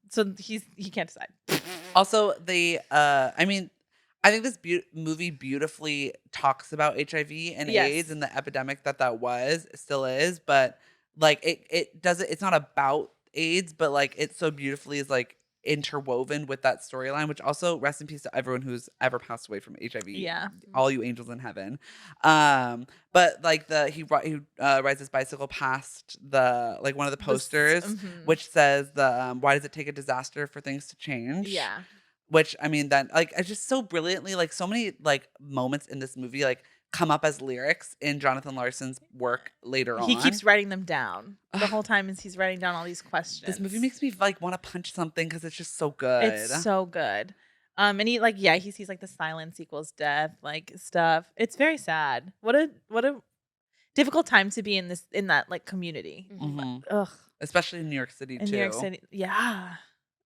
so he can't decide. Also, I think this movie beautifully talks about HIV and Yes. AIDS and the epidemic still is, but like it doesn't. It's not about AIDS, but like it so beautifully is like interwoven with that storyline. Which also, rest in peace to everyone who's ever passed away from HIV. Yeah. all you angels in heaven. But like he rides his bicycle past one of the posters, Mhm. which says why does it take a disaster for things to change? Yeah. Which I mean, then like it's just so brilliantly, like so many like moments in this movie like come up as lyrics in Jonathan Larson's work later on. He keeps writing them down the whole time as he's writing down all these questions. This movie makes me like want to punch something because it's just so good. It's so good. And he sees like the silence equals death, like stuff. It's very sad. What a difficult time to be in that like community. Mhm. Ugh. Especially in New York City In too. New York City. Yeah.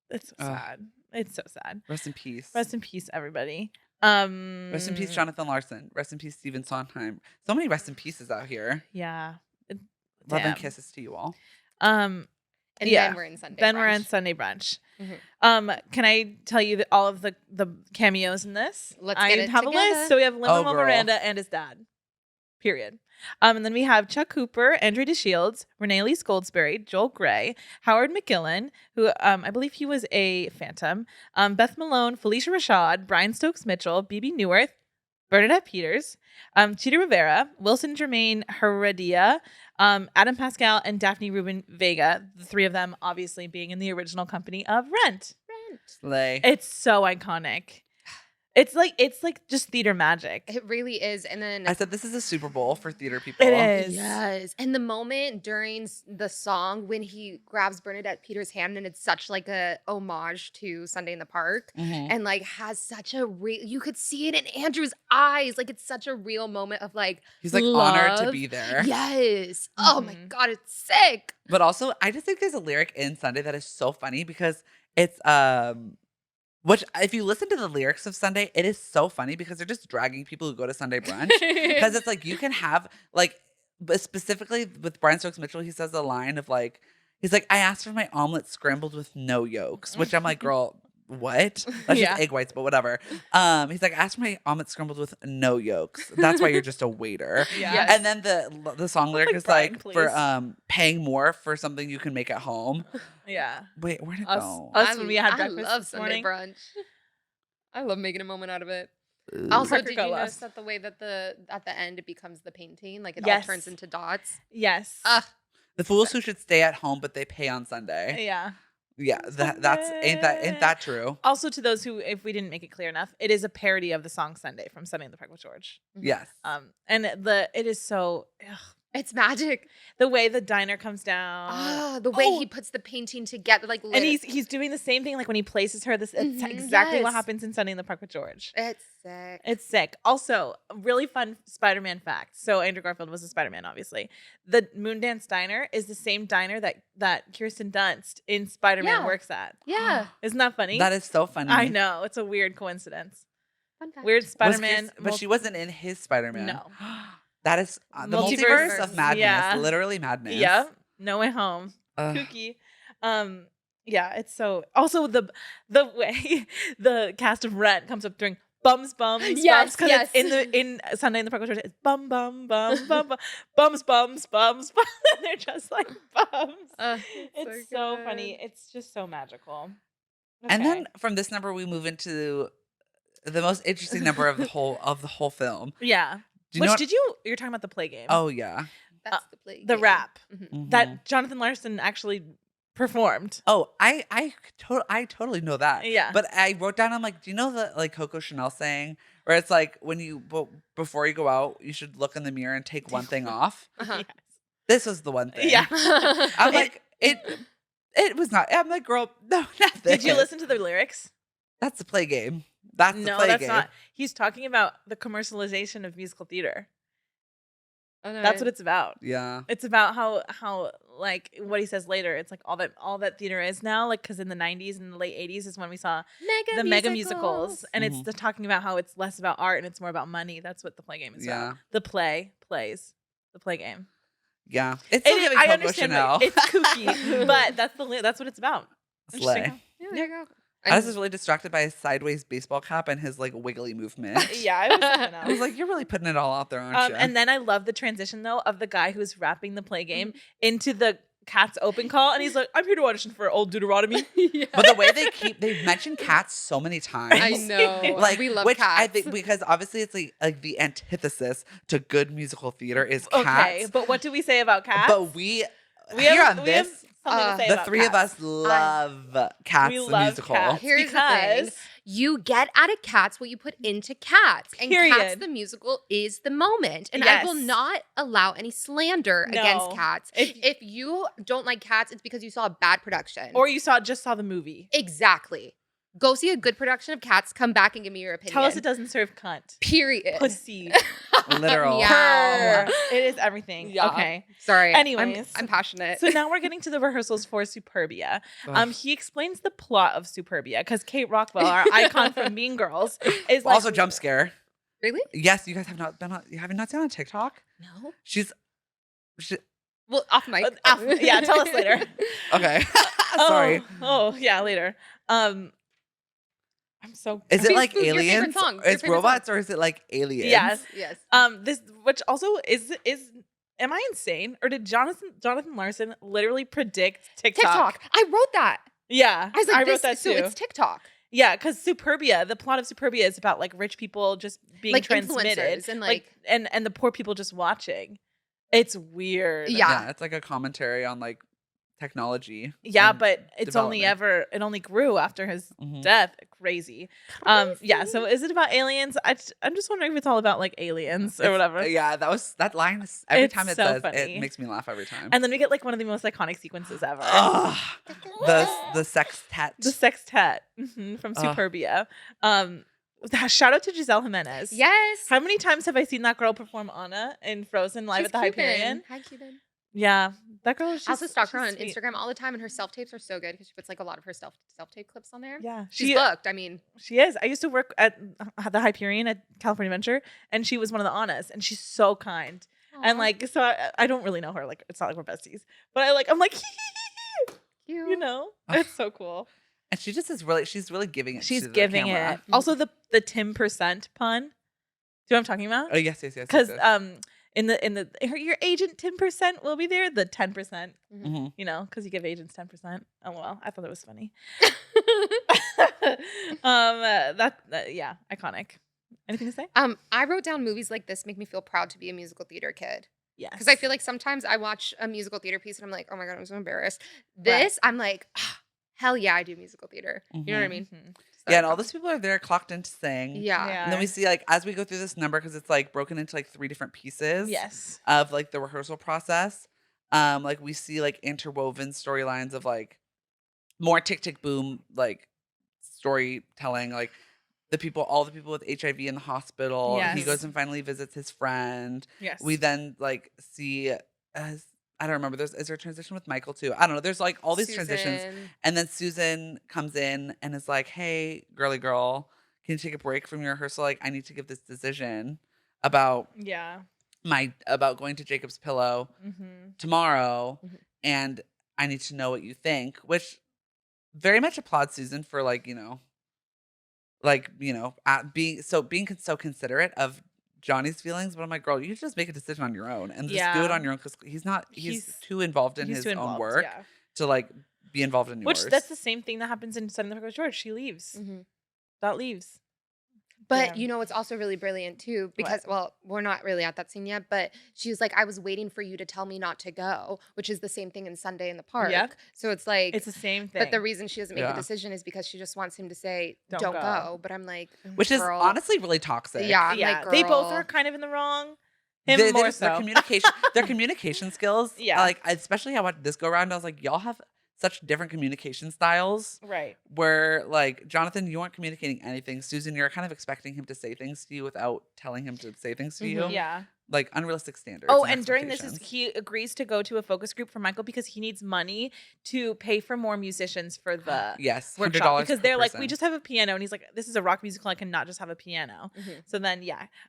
It's so Ugh. sad. It's so sad. Rest in peace. Rest in peace, everybody. Rest in peace, Jonathan Larson. Rest in peace, Stephen Sondheim. So many rest in pieces out here. Yeah. Love and Damn. kisses to you all. And Yeah. then we're in Sunday. Then we're in brunch. Sunday brunch. Mhm. Can I tell you all of the cameos in this? Let's I get it have a together. list. So we have Lin-Manuel girl. Miranda and his dad. Period. And then we have Chuck Cooper, Andrew DeShields, Renee Lee Goldsberry, Joel Grey, Howard McGillen, who I believe he was a Phantom, Beth Malone, Felicia Rashad, Brian Stokes Mitchell, BB Newirth, Bernadette Peters, Chita Rivera, Wilson Jermaine Heredia, Adam Pascal, and Daphne Rubin Vega. The three of them obviously being in the original company of Rent. Slay. It's so iconic. It's like just theater magic. It really is. And then I said this is a Super Bowl for theater people. It is. yes. And the moment during the song when he grabs Bernadette Peters' hand and it's such like a homage to Sunday in the Park Mhm. and like has such a real, you could see it in Andrew's eyes. Like it's such a real moment of like, He's like honored to love. be there. Yes. Oh my Mhm. God, it's sick. But also, I just think there's a lyric in Sunday that is so funny because it's which if you listen to the lyrics of Sunday, it is so funny because they're just dragging people who go to Sunday brunch. Because it's like you can have like, but specifically with Brian Stokes Mitchell, he says a line of like, he's like, I asked for my omelet scrambled with no yolks, which I'm like, girl, what? That's Yeah. just egg whites, but whatever. He's like, I asked for my omelet scrambled with no yolks. That's why you're just a waiter. Yeah. Yes. And then the song lyric like, is Brian, like please. for paying more for something you can make at home. Yeah. Wait, where'd it Us- go? us- when we had I breakfast love this Sunday morning. brunch. I love making a moment out of it. Ooh. Also, Parker, did you go notice us. that the way that at the end it becomes the painting, like it all Yes. turns into dots? Yes. The fools who should stay at home, but they pay on Sunday. Yeah. Yeah, that's ain't that true? Also, to those who, if we didn't make it clear enough, it is a parody of the song Sunday from Sunday in the Park with George. Yes. And it is so It's magic. the way the diner comes down. Ah, the way he puts the painting together, like And he's doing the same thing like when he places her. It's Mhm, exactly what yes. happens in Sunday in the Park with George. it's sick. It's sick. Also, a really fun Spider-Man fact. So Andrew Garfield was a Spider-Man, obviously. The Moondance Diner is the same diner that Kirsten Dunst in Spider-Man Yeah. works at. Yeah. Isn't that funny? That is so funny. I know. It's a weird coincidence. Fun fact. Weird Was Spider-Man. Chris- but she wasn't in his Spider-Man. No. That is the Multiverse. multiverse of madness. Yeah. Literally madness. Yeah. No Way Home. Ugh. Kooky. Yeah, it's so. Also, the way the cast of Rent comes up during bums, Yes, because yes. it's in Sunday in the Park Church. It's bum, bum, bum, bum, bum, bums, bums, bums, bum. And they're just like bums. It's so funny. It's just so magical. And Okay. then from this number, we move into the most interesting number of the whole film. Yeah. Do you know Which what- you're talking about the play game. Oh yeah. That's the play. the game. rap Mhm. that Jonathan Larson actually performed. Oh, I totally know that. Yeah. But I wrote down. I'm like, do you know the like Coco Chanel saying, where it's like when you before you go out, you should look in the mirror and take one thing off. Uh-huh. Yes. This was the one thing. Yeah. I'm like it was not. I'm like, girl, no, not this. Did you listen to the lyrics? That's the play game. That's the No, play that's game. not. He's talking about the commercialization of musical theater. Oh, no, That's what it's about. Yeah. It's about how like what he says later. It's like all that theater is now. Like because in the 90s and the late 80s is when we saw the mega musicals, and it's talking about how it's less about art and it's more about money. That's what the play game is Yeah. about. The play plays the play game. Yeah. It's It still is- giving I Coco understand Chanel. that it's kooky, but that's what it's about. Slay. Interesting. Yeah, there you go. I was just really distracted by his sideways baseball cap and his like wiggly movement. Yeah, I was looking I was out. like, you're really putting it all out there, aren't you? And then I love the transition though of the guy who's rapping the play game into the Cats open call, and he's like, "I'm here to audition for Old Deuteronomy." Yeah. But the way they've mentioned Cats so many times. I know. Like we love which cats. I think because obviously it's like the antithesis to good musical theater is Cats. Okay, but what do we say about Cats? But we we here have, on we have this, something to say the about three Cats. of us love Cats We the love musical. Cats Here's the thing. because You get out of Cats what you put into Cats. And Cats Period. the musical is the moment. And I will Yes. not allow any slander No. against Cats. If- If you don't like Cats, it's because you saw a bad production. or you just saw the movie. exactly. Go see a good production of Cats, come back and give me your opinion. Tell us it doesn't serve cunt. Period. Pussy. Literal. Meow. Purr. It is everything. Yeah. Okay. Sorry. Anyways. I'm passionate. So now we're getting to the rehearsals for Superbia. Ugh. He explains the plot of Superbia because Kate Rockwell, our icon from Mean Girls, is like, Also jump scare. really? Yes, you guys have not you haven't not seen on TikTok? No. She Well, off mic. Yeah, tell us later. okay. Sorry. Oh, yeah, later. I'm so. Is it Choose like your favorite aliens? song, your It's favorite robots or is it like aliens? Yes. Yes. This, which also is. Am I insane, or did Jonathan Larson literally predict TikTok? TikTok. I wrote that. Yeah, I was like, wrote that so too. it's TikTok. Yeah, because Superbia, the plot of Superbia is about like rich people just being Like transmitted, influencers and, like- and the poor people just watching. It's weird. Yeah. It's like a commentary on like technology. Yeah, and but it's only development. it only grew after his Mhm. death. Crazy. Yeah. So is it about aliens? I'm just wondering if it's all about like aliens or It's- whatever. Yeah, that line is every It's time it so says funny. it makes me laugh every time. And then we get like one of the most iconic sequences ever. Ugh. the sextet. The sextet from Ugh. Superbia. Shout out to Giselle Jimenez. Yes. How many times have I seen that girl perform Anna in Frozen live She's at the Cuban. Hyperion? Hi, Cuban. Yeah, that girl is just. I also stalk her she's on sweet. Instagram all the time, and her self tapes are so good because she puts like a lot of her self tape clips on there. Yeah, She's booked. I mean, She is. I used to work at the Hyperion at California Adventure, and she was one of the Annas, and she's so kind. And aw, like, so I don't really know her. Like, it's not like we're besties, but I'm like, cute. you know, Ugh. it's so cool. And she just she's really giving it. She's to the giving camera. it. Also, the 10% pun. Do you know what I'm talking about? Oh yes. Because yes. in the your agent 10% will be there. The 10%, Mhm. you know, because you give agents 10%. Oh well, I thought it was funny. Yeah, iconic. Anything to say? I wrote down movies like this make me feel proud to be a musical theater kid. Yes. Because I feel like sometimes I watch a musical theater piece and I'm like, oh my God, I'm so embarrassed. Right. This, I'm like, "Ah, hell yeah, I do musical theater. You know what I mean? Mhm. So, Yeah, and all those people are there clocked in to sing. Yeah. And then we see like as we go through this number because it's like broken into like 3 different pieces. Yes. Of like the rehearsal process. Like we see like interwoven storylines of like more tick tick boom like storytelling, like all the people with HIV in the hospital. He Yes. goes and finally visits his friend. Yes. We then like see I don't remember. Is there a transition with Michael too? I don't know. There's like all these transitions. Susan. And then Susan comes in and is like, hey, girly girl, can you take a break from your rehearsal? Like, I need to give this decision about about going to Jacob's Pillow tomorrow, and I need to know what you think, which very much applaud Susan for being so considerate of Johnny's feelings. But I'm like, girl, you just make a decision on your own and just do it on your own, because he's too involved in his own work to like be involved in yours. Which that's the same thing that happens in Suddenly Parker George. She leaves. Dot leaves. But it's also really brilliant too, because we're not really at that scene yet, but she was like, I was waiting for you to tell me not to go, which is the same thing in Sunday in the Park. Yep. So it's like, it's the same thing. But the reason she doesn't make the decision is because she just wants him to say, don't go. But I'm like, which is honestly really toxic. Yeah. Like, they both are kind of in the wrong. Him more so. Their communication skills. Yeah. Like, especially how I watched this go around, I was like, y'all have such different communication styles. Right. Where, like, Jonathan, you aren't communicating anything. Susan, you're kind of expecting him to say things to you without telling him to say things to you. Yeah. Like, unrealistic standards. Oh, and during this, he agrees to go to a focus group for Michael because he needs money to pay for more musicians for the workshop. Because they're like, we just have a piano. And he's like, this is a rock musical. I cannot just have a piano. So then,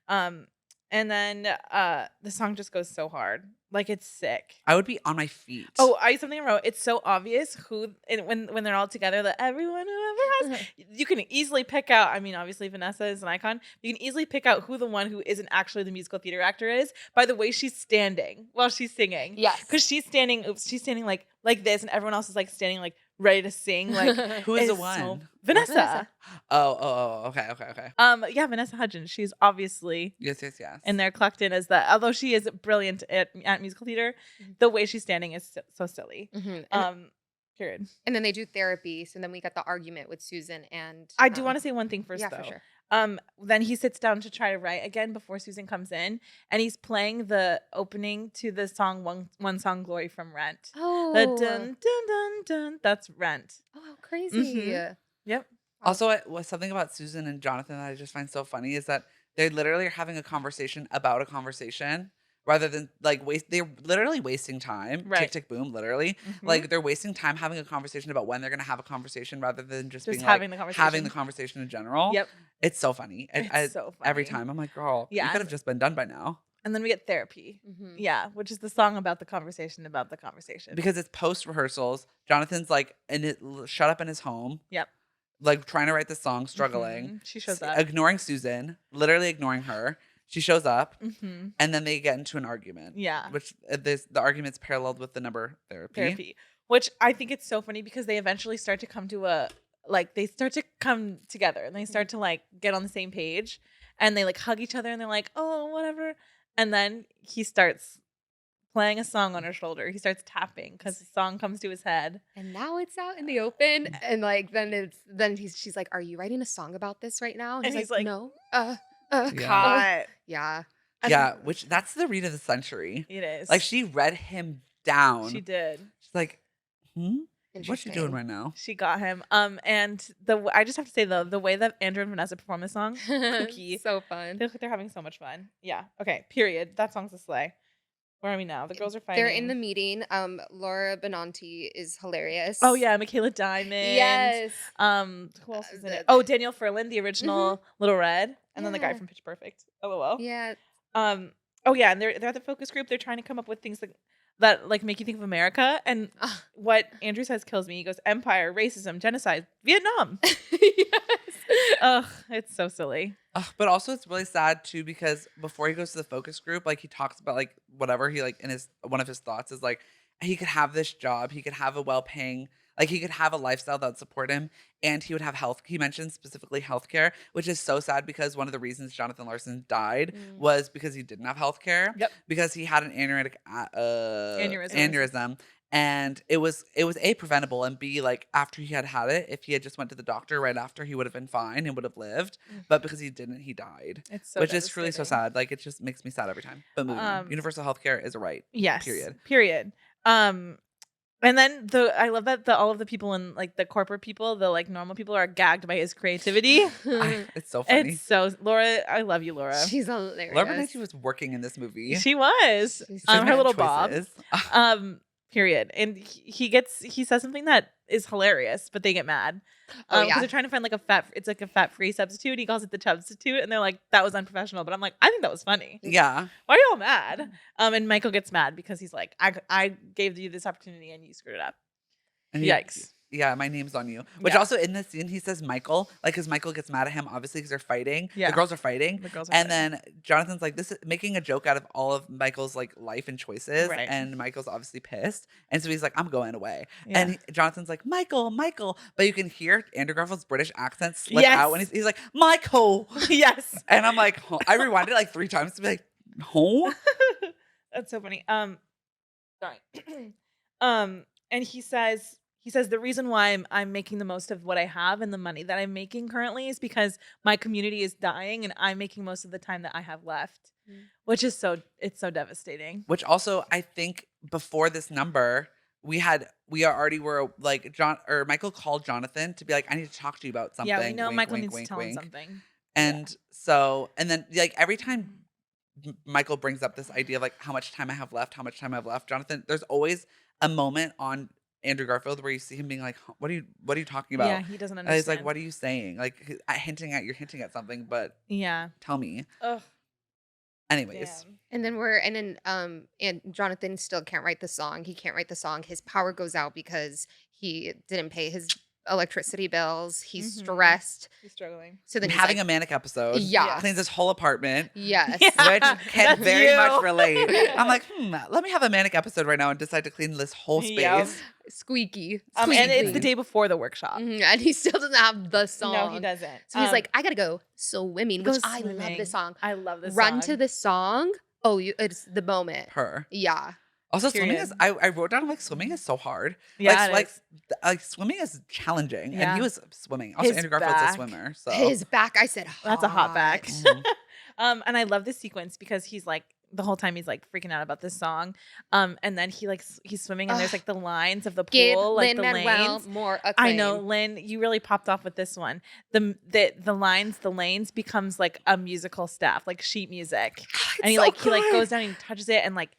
and then the song just goes so hard. Like, it's sick. I would be on my feet. Oh, something I wrote. It's so obvious when they're all together that everyone who ever has, you can easily pick out. I mean, obviously Vanessa is an icon. You can easily pick out who the one who isn't actually the musical theater actor is by the way she's standing while she's singing. Yes, because she's standing like this, and everyone else is like standing like ready to sing. Like, who is the one? Vanessa. Oh, okay. Vanessa Hudgens. She's obviously yes. And they're clocked in as that. Although she is brilliant at musical theater, the way she's standing is so silly. Period. And then they do therapy. So then we got the argument with Susan and. I do want to say one thing first, though. For sure. Then he sits down to try to write again before Susan comes in, and he's playing the opening to the song One Song Glory from Rent. Oh, the dun dun dun dun. That's Rent. Oh, how crazy! Yep. Also, it was something about Susan and Jonathan that I just find so funny is that they literally are having a conversation about a conversation. Rather than like they're literally wasting time. Right. Tick, tick, boom, literally. Like, they're wasting time having a conversation about when they're going to have a conversation rather than just being having the conversation in general. Yep. It's so funny. It's so funny. Every time I'm like, girl, you could have just been done by now. And then we get therapy. Which is the song about the conversation Because it's post rehearsals. Jonathan's like shut up in his home. Yep. Like, trying to write the song, struggling. She shows up. Ignoring Susan, literally ignoring her. She shows up, and then they get into an argument. Yeah. Which the argument's paralleled with the number therapy. Which I think it's so funny because they eventually start to come to they start to come together and they start to like get on the same page and they like hug each other and they're like, oh, whatever. And then he starts playing a song on her shoulder. He starts tapping because the song comes to his head. And now it's out in the open. And like, she's like, are you writing a song about this right now? And he's like, no. Yeah. Which that's the read of the century. It is. Like, she read him down. She did. She's like, what's she doing right now? She got him. And I just have to say the way that Andrew and Vanessa perform this song, kooky. So fun. They're having so much fun. Yeah. Okay. Period. That song's a slay. Where are we now? The girls are fighting. They're in the meeting. Laura Benanti is hilarious. Oh yeah, Michaela Diamond. Yes. Who else is in it? Oh, Daniel Furlan, the original Little Red, and then the guy from Pitch Perfect. LOL. Yeah. Oh yeah, and they're at the focus group. They're trying to come up with things that like make you think of America. And what Andrew says kills me. He goes, empire, racism, genocide, Vietnam. Yes. Ugh, it's so silly. But also it's really sad too because before he goes to the focus group, like, he talks about like whatever he like in one of his thoughts is like he could have this job, he could have a well-paying, like, he could have a lifestyle that would support him, and he would have health. He mentioned specifically healthcare, which is so sad because one of the reasons Jonathan Larson died was because he didn't have healthcare. Yep. Because he had an aneurysm. And it was A, preventable, and B, like, after he had it, if he had just went to the doctor right after, he would have been fine and would have lived. But because he didn't, he died. It's so which is truly so sad. Like, it just makes me sad every time. But moving on. Universal healthcare is a right. Yes. Period. And then I love that all of the people in like the corporate people, the like normal people, are gagged by his creativity. It's so funny. It's so Laura. I love you, Laura. She's hilarious. Laura Benanti was working in this movie. She was. Her little Bob. Period. And he says something that is hilarious, but they get mad. Oh, Because yeah. they're trying to find like a fat-free substitute. He calls it the Chubstitute, and they're like, that was unprofessional. But I'm like, I think that was funny. Yeah. Why are y'all mad? And Michael gets mad because he's like, I gave you this opportunity and you screwed it up. And Yikes. Yeah, my name's on you. Which Yeah. also in this scene, he says Michael, like, because Michael gets mad at him, obviously, because they're fighting. Yeah. The girls are fighting. The girls are And fighting. then Jonathan's like, this is making a joke out of all of Michael's like life and choices. Right. And Michael's obviously pissed. And so he's like, I'm going away. Yeah. And Jonathan's like, Michael. But you can hear Andrew Garfield's British accent slip Yes. out when he's like, Michael. Yes. And I'm like, I rewinded it like 3 times to be like, home? That's so funny. Sorry. And he says the reason why I'm making the most of what I have and the money that I'm making currently is because my community is dying and I'm making most of the time that I have left, which is it's so devastating. Which also, I think before this number, were like Michael called Jonathan to be like, I need to talk to you about something. Yeah, we know Wink, Michael wink, needs wink, to tell him wink. something. And then like every time Michael brings up this idea of like how much time I have left, Jonathan, there's always a moment on Andrew Garfield where you see him being like, what are you talking about? Yeah, he doesn't And understand. he's like, what are you saying? Like you're hinting at something, but Yeah. tell me. Ugh. Anyways. Damn. And Jonathan still can't write the song. He can't write the song. His power goes out because he didn't pay his electricity bills. He's Mhm. stressed. He's struggling. So then he's Having like, a manic episode. Yeah. Cleans his whole apartment. yes. Yeah. Which can That's very you. much relate. I'm like, let me have a manic episode right now and decide to clean this whole space. Yep. Squeaky. And it's the Squeaky. day before the workshop. Mhm, and he still doesn't have the song. No, he doesn't. So he's like, I gotta go swimming, go which I love swimming. this song. I love this Run song. to the song. Oh, it's the moment. Her. Yeah. Also, swimming Period. is. I wrote down like swimming is so hard. Yeah, like swimming is challenging, Yeah. and he was swimming. Also, His Andrew Garfield's a back. swimmer, so His back, I said, That's a hot back. Mhm. And I love this sequence because he's like the whole time he's like freaking out about this song. And then he's swimming and there's like the lines of the Give pool, like the Lin-Manuel lanes. more acclaim. I know, Lynn, you really popped off with this one. The lines, the lanes becomes like a musical staff, like sheet music. And he so he good. goes down and he touches it and like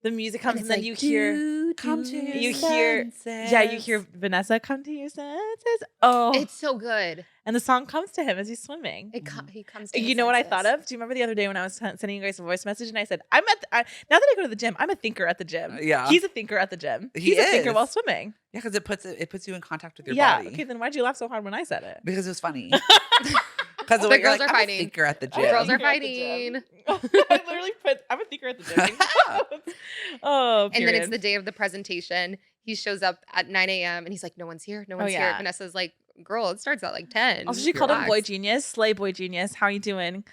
the music comes and, then you hear Come to your you hear senses. Vanessa come to your senses. Oh, It's so good. and the song comes to him as he's swimming. He comes to You his know what I senses. thought of? Do you remember the other day when I was sending you guys a voice message and I said, now that I go to the gym, I'm a thinker at the gym. Yeah. He's a thinker at the gym. He He's a thinker is. while swimming. Yeah, because it puts you in contact with your Yeah. body. Okay, then why'd you laugh so hard when I said it? Because it was funny. Because The the girls girls are like, I'm fighting. a thinker at the The gym. girls are Thinker at the gym. fighting. I literally put, I'm a thinker at the gym. Oh, And then it's period. the day of the presentation. He shows up at 9 a.m. and he's like, no one's here. No one's here. yeah. Vanessa's like, girl, it starts at like 10. Also, she called him Relax. Boy Genius, Slay Boy Genius. How you doing?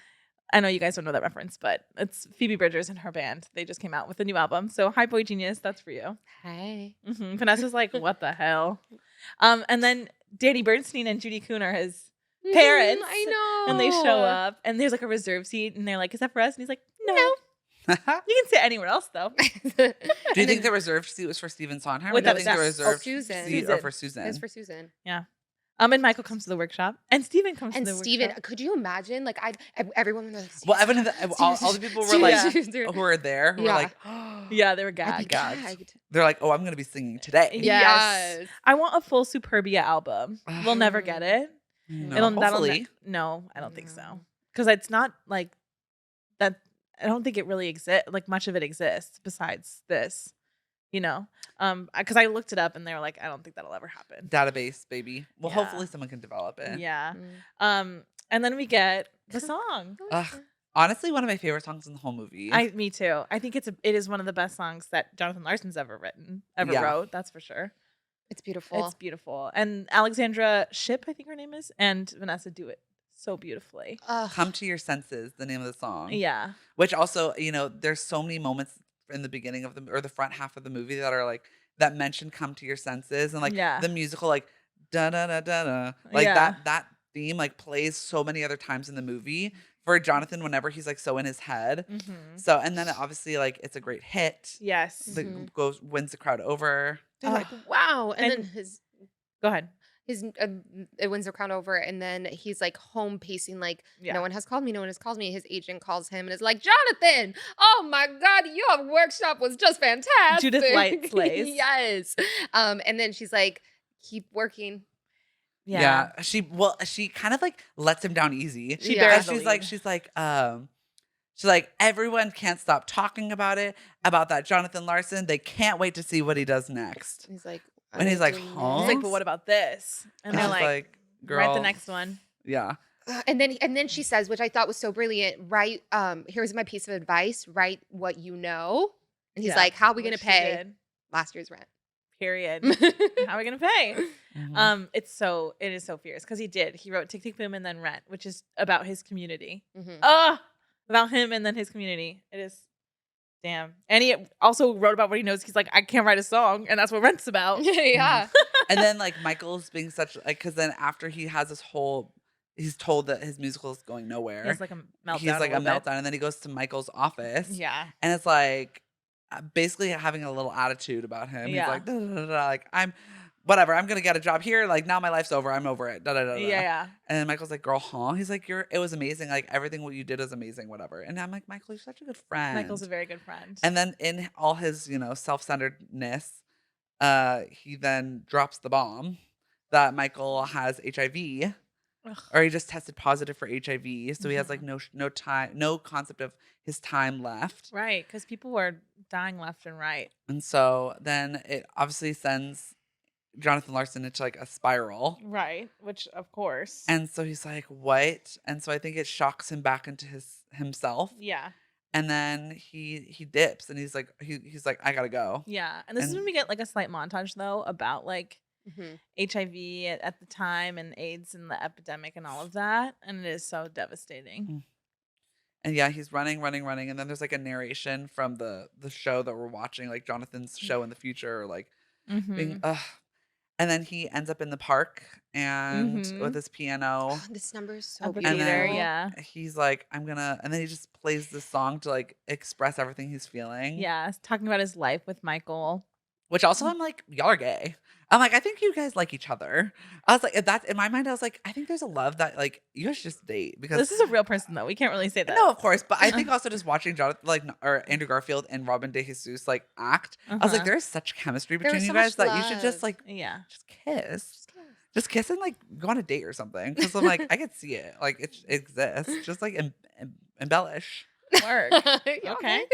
I know you guys don't know that reference, but it's Phoebe Bridgers and her band. They just came out with a new album. So, hi, Boy Genius. That's for you. Hey. Vanessa's like, what the hell? And then Danny Bernstein and Judy Kuhn are his parents. I know. And they show up, and there's like a reserve seat, and they're like, is that for us? And he's like, no. Do You can sit anywhere else, though. you think the reserved seat was for Stephen Sondheim? Or do you Without think a the doubt. reserved Susan. seat are for Susan? It's for Susan. And Michael comes to the workshop, and Steven comes And to the Steven, workshop. could you imagine? Like, everyone was like, Well, all the people were like, Susan. who were there, who were Yeah. like, Yeah, they were I'd be gagged. gagged. they're like, oh, I'm going to be singing today. Yes. I want a full Superbia album. We'll never get it. No, hopefully. No, I don't think so. No. Because it's not like that. I don't think it really exists. Like much of it exists besides this, you know. Because I looked it up and they were like, I don't think that'll ever happen. Database, baby. Well, Yeah. hopefully someone can develop it. Yeah. Mm. And then we get the song. Ugh. Honestly, one of my favorite songs in the whole movie. Me too. I think it is one of the best songs that Jonathan Larson's ever Yeah. wrote. That's for sure. It's beautiful. It's beautiful. And Alexandra Shipp, I think her name is, and Vanessa do it so beautifully. Ugh. Come to Your Senses, the name of the song. Yeah. Which also, there's so many moments in the beginning of the front half of the movie that are like, that mention come to your senses. And like Yeah. the musical, like, da da da da da. Like Yeah. that theme like plays so many other times in the movie for Jonathan whenever he's like so in his head. Mm-hmm. So, and then obviously like it's a great hit. Yes. That Mhm. wins the crowd over. They're like, wow. And, then And- Go ahead. it wins the crowd over, and then he's like home pacing, like Yeah. no one has called me, no one has called me. His agent calls him and is like, Jonathan, oh my God, your workshop was just fantastic. Judith Light slays. Yes. And then she's like, keep working. Yeah. She kind of like lets him down easy. She Yeah. bears Because the lead. she's like, everyone can't stop talking about that Jonathan Larson. They can't wait to see what he does next. He's like, And he's like, "Huh?" He's like, but what about this? And And they're she's like, girl, write the next one. Yeah. And then she says, which I thought was so brilliant, write, here's my piece of advice, write what you know. And he's Yeah, like, how are we going which to she pay did. last year's rent? Period. How are we gonna pay? Mhm. It is so fierce because he wrote Tick Tick Boom and then Rent, which is about his community. Mhm. About him and then his community. It is damn. And he also wrote about what he knows. He's like, I can't write a song, and that's what Rent's about. Yeah. And then like Michael's being such like, because then after he has this whole, he's told that his musical is going nowhere. He has like a meltdown. He's like a little bit. meltdown, and then he goes to Michael's office. Yeah. And it's like basically having a little attitude about him. Yeah. He's like, da, da, da, da, like, I'm whatever. I'm gonna get a job here. Like now my life's over. I'm over it. Da, da, da, da. Yeah. And then Michael's like, girl, huh? He's like, it was amazing. Like everything what you did is amazing. Whatever. And I'm like, Michael, you're such a good friend. Michael's a very good friend. And then in all his self-centeredness, he then drops the bomb that Michael has HIV. Ugh. Or he just tested positive for HIV, so he has like Mm-hmm. no concept of his time left. Right, because people were dying left and right. And so then it obviously sends Jonathan Larson into like a spiral. Right, which of course. And so he's like, what? And so I think it shocks him back into himself. Yeah. And then he dips and he's like, I gotta go. Yeah. And this is And- when we get like a slight montage though about like Mhm. HIV at the time and AIDS and the epidemic and all of that. And it is so devastating. And yeah, he's running. And then there's like a narration from the show that we're watching, like Jonathan's show in the future, or like being, and then he ends up in the park and Mhm. with his piano. Oh, this number is so Of the beautiful. theater, then- yeah. He's like, and then he just plays this song to like express everything he's feeling. Yeah. Talking about his life with Michael. Which also I'm like, y'all are gay. I'm like, I think you guys like each other. I was like, that's in my mind, I was like, I think there's a love that like you guys just date because This is a real person though. We can't really say that. no, of course, but I think also just watching Jonathan or Andrew Garfield and Robin DeJesus like act, I was like, Uh-huh. there's such chemistry There between was you so guys much that you should just love. like Yeah. just kiss. Just kiss and like go on a date or something. Because I'm like, I could see it. Like it exists. Just like embellish. Work. Yeah, Okay.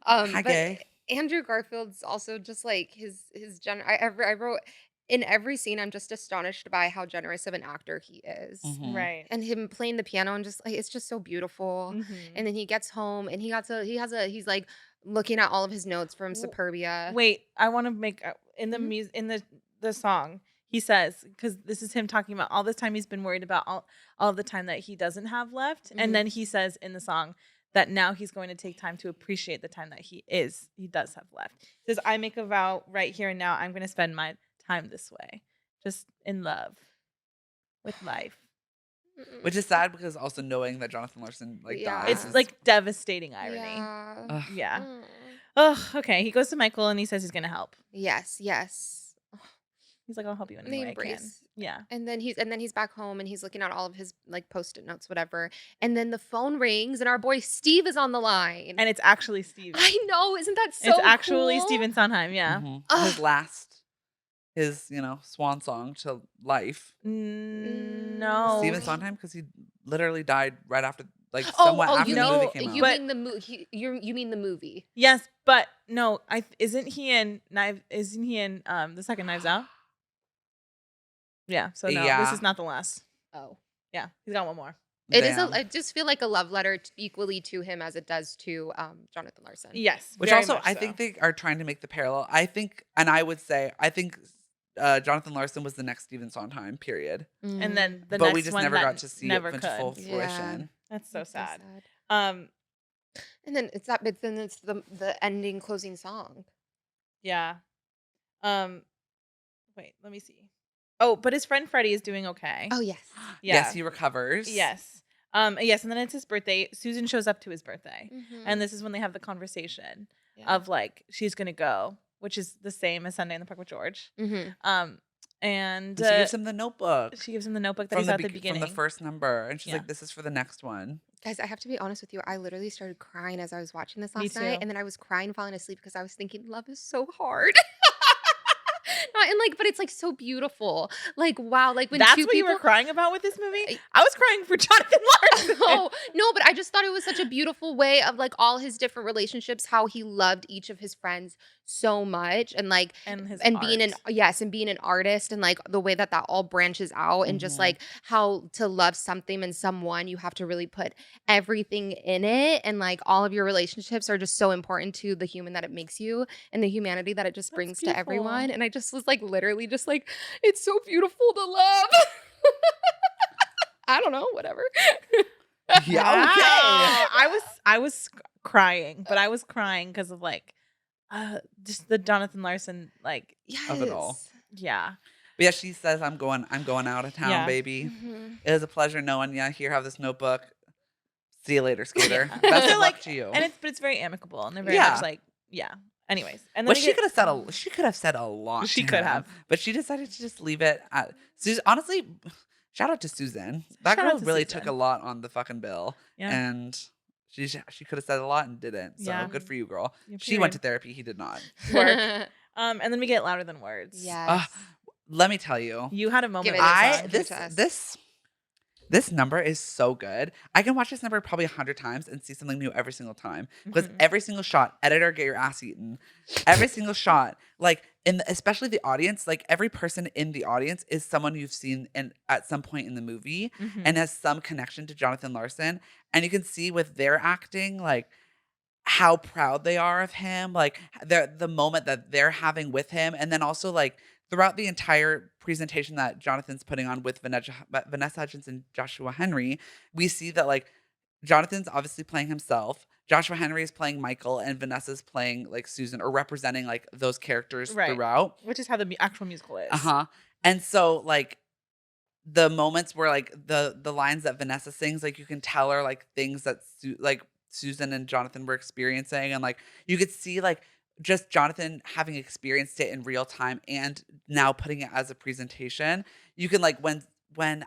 Hi, but gay. Andrew Garfield's also just like his I wrote in every scene, I'm just astonished by how generous of an actor he is. Mhm. Right. And him playing the piano and just like it's just so beautiful. Mhm. And then he gets home and he's like looking at all of his notes from W- Superbia. Wait, I want to make in the Mhm. music in the song. He says, because this is him talking about all this time he's been worried about all of the time that he doesn't have left, Mhm. and then he says in the song that now he's going to take time to appreciate the time that he does have left. He says, "I make a vow right here and now. I'm going to spend my time this way, just in love, with life." Which is sad because also knowing that Jonathan Larson like Yeah. dies. It's like devastating irony. Yeah. Ugh. Yeah. Mm. Oh, okay. He goes to Michael and he says he's going to help. Yes. He's like, "I'll help you in They any way I can." embrace. Yeah. And then he's back home and he's looking at all of his like post-it notes, whatever. And then the phone rings and our boy Steve is on the line. And it's actually Steve. I know, isn't that so It's actually cool? Stephen Sondheim. Yeah. Mhm. Ugh. His swan song to life. No. Stephen Sondheim, because he literally died right after, like Oh, somewhat after you the know, movie came out. you But- mean the movie? You mean the movie? Yes, but no. Isn't he in the second Knives Out? Yeah. So no, this Yeah. is not the last. Oh, Yeah, he's got one more. it is. Damn. I just feel like a love letter equally to him as it does to Jonathan Larson. Yes. Which very also, much I so. think they are trying to make the parallel. I think Jonathan Larson was the next Stephen Sondheim, period. And then the but next we just one never that got to see never it could. to full Yeah. fruition. That's so That's sad. And then it's that. But then it's the ending closing song. Yeah. Wait, let me see. Oh, but his friend Freddie is doing okay. Oh yes. Yeah. Yes, he recovers. Yes. Yes, and then it's his birthday. Susan shows up to his birthday. Mhm. And this is when they have the conversation Yeah. of like she's gonna go, which is the same as Sunday in the Park with George. Mhm. And And she gives him the notebook she gives him the notebook that from he the, saw at the be- beginning. from the first number. And she's Yeah. like, this is for the next one. Guys, I have to be honest with you. I literally started crying as I was watching this Me last night, too. and then I was crying, falling asleep because I was thinking, love is so hard. Not and like, but it's like so beautiful. Like, wow, like when That's two what you people were crying about with this movie? I was crying for Jonathan Larson. Oh, no, but I just thought it was such a beautiful way of like all his different relationships, how he loved each of his friends so much, and like And his being an art. and being an artist, and like the way that all branches out, and just like how to love something and someone, you have to really put everything in it, and like all of your relationships are just so important to the human that it makes you, and the humanity that it just That's brings to beautiful. everyone. And I just was like literally just like, it's so beautiful to love. I don't know, whatever. Yeah, Wow. okay. I was crying, but I was crying because of like just the Jonathan Larson, like, Of it all. yeah. But yeah, she says, I'm going out of town, Yeah. baby. Mhm. It was a pleasure knowing you. Here, have this notebook. See you later, skater. Yeah. Best So, of like, luck to you. And it's very amicable, and they're very Yeah. much like, yeah. Anyways, and then Well, we she get- could have said a lot. She to could him, have. but she decided to just leave it at Susan. Honestly, shout out to Susan. That Shout out girl to really Susan. took a lot on the fucking bill, Yeah. and she could have said a lot and didn't. So Yeah. good for you, girl. Yeah, She went to period. therapy. He did not. Work. And then we get Louder Than Words. Yes. Let me tell you, You had a moment. Give it with a this song. song. Give it to us. This number is so good. I can watch this number probably 100 times and see something new every single time. Because Mhm. every single shot, editor, get your ass eaten. Every single shot, like especially the audience, like every person in the audience is someone you've seen at some point in the movie Mhm. and has some connection to Jonathan Larson. And you can see with their acting, like how proud they are of him, like the moment that they're having with him, and then also like throughout the entire presentation that Jonathan's putting on with Vanessa Hudgens and Joshua Henry, we see that like Jonathan's obviously playing himself, Joshua Henry is playing Michael, and Vanessa's playing like Susan, or representing like those characters Right. throughout. Which is how the actual musical is. And so like the moments where like the lines that Vanessa sings, like you can tell are like things that like Susan and Jonathan were experiencing, and like you could see like just Jonathan having experienced it in real time and now putting it as a presentation. You can like when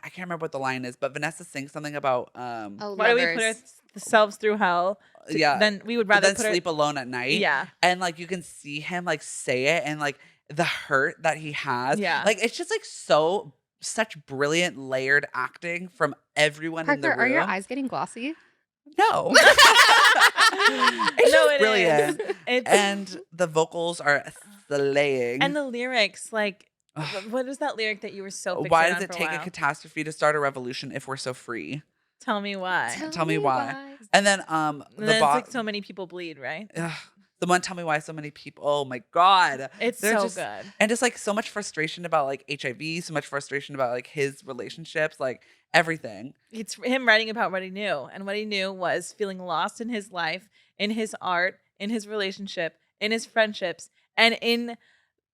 I can't remember what the line is, but Vanessa sings something about Oh, Why do we put lovers. ourselves through hell? yeah, Then we would but rather then put sleep alone at night. Yeah. And like you can see him like say it, and like the hurt that he has. Yeah. Like it's just like such brilliant layered acting from everyone in the Parker, room. are your eyes getting glossy? No. No, just it brilliant. is. It's And the vocals are slaying. and the lyrics, like Ugh. what is that lyric that you were so fixated Why on does it for take a a while? catastrophe to start a revolution if we're so free? Tell me why. Tell me why. And then And the then it's like so many people bleed, right? the one, tell me why so many people. Oh my God. It's They're so just- good. And just like so much frustration about like HIV, so much frustration about like his relationships, like everything. It's him writing about what he knew, and what he knew was feeling lost in his life, in his art, in his relationship, in his friendships, and in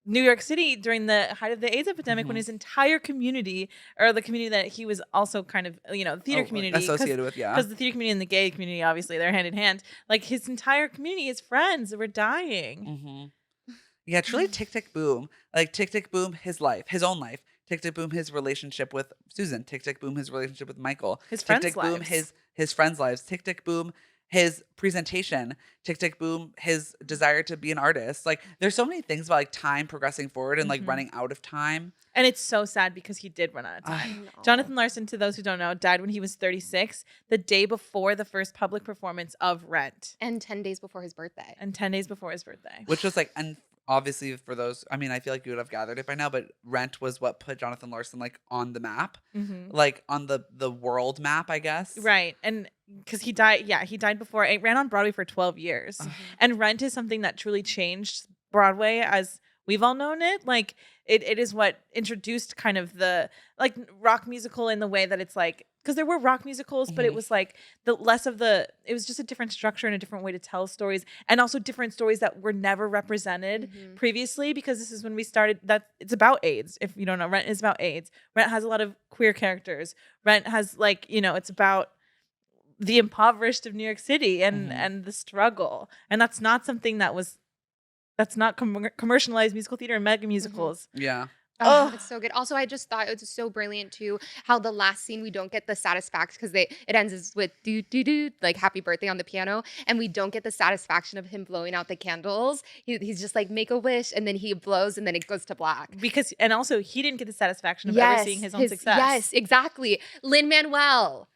New York City during the height of the AIDS epidemic, when Mhm. his entire community, or the community that he was also kind of, the theater community, associated with, yeah. because the theater community and the gay community, obviously, they're hand in hand. Like his entire community, his friends were dying. Mm-hmm. Yeah, truly Tick Tick Boom. Like Tick Tick Boom, his life, his own life. Tick Tick Boom, his relationship with Susan. Tick Tick Boom, his relationship with Michael. His Tick friends' Tick Boom, lives. his friends' lives. Tick Tick Boom, his presentation. Tick Tick Boom, his desire to be an artist. Like there's so many things about like time progressing forward and like Mhm. running out of time. And it's so sad because he did run out of time. Jonathan Larson, to those who don't know, died when he was 36, the day before the first public performance of Rent, And 10 days before his birthday. and 10 days before his birthday. Which was like, and obviously for those, I mean, I feel like you would have gathered it by now, but Rent was what put Jonathan Larson like on the map, Mm-hmm. like on the world map, I guess. Right. And because he died, he died before. It ran on Broadway for 12 years. And Rent is something that truly changed Broadway as we've all known it. Like it is what introduced kind of the like rock musical in the way that it's like, because there were rock musicals, but it Mhm. was like it was just a different structure and a different way to tell stories, and also different stories that were never represented Mhm. previously, because this is when we started that it's about AIDS. If you don't know, Rent is about AIDS. Rent has a lot of queer characters. Rent has like, it's about the impoverished of New York City and Mhm. and the struggle. And that's not something that's not commercialized musical theater and mega musicals. Yeah. Oh, it's so good. Also, I just thought it was so brilliant too how the last scene we don't get the satisfaction because it ends with do do do like happy birthday on the piano, and we don't get the satisfaction of him blowing out the candles. He's just like make a wish, and then he blows, and then it goes to black. And also he didn't get the satisfaction of ever seeing his own success. Yes, exactly. Lin-Manuel,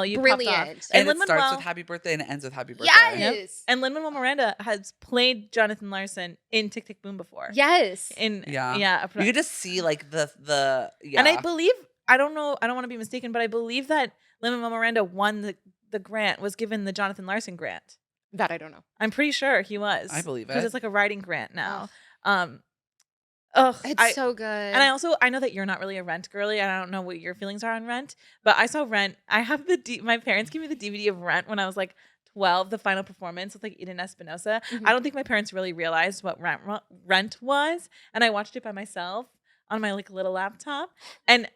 you brilliant. popped off. And it starts with happy birthday and it ends with happy birthday. Yes. Yep. And Lin-Manuel Miranda has played Jonathan Larson in Tick Tick Boom before. Yes. Yeah. You could just see like the And I believe, I don't know, I don't want to be mistaken, but I believe that Lin-Manuel Miranda won the grant, was given the Jonathan Larson grant. That I don't know. I'm pretty sure he was. I believe it. Because it's like a writing grant now. It's so good. And I know that you're not really a Rent girly, and I don't know what your feelings are on Rent, but I saw Rent. I have my parents gave me the DVD of Rent when I was like 12, the final performance with like Eden Espinosa. Mm-hmm. I don't think my parents really realized what Rent was, and I watched it by myself on my like little laptop, and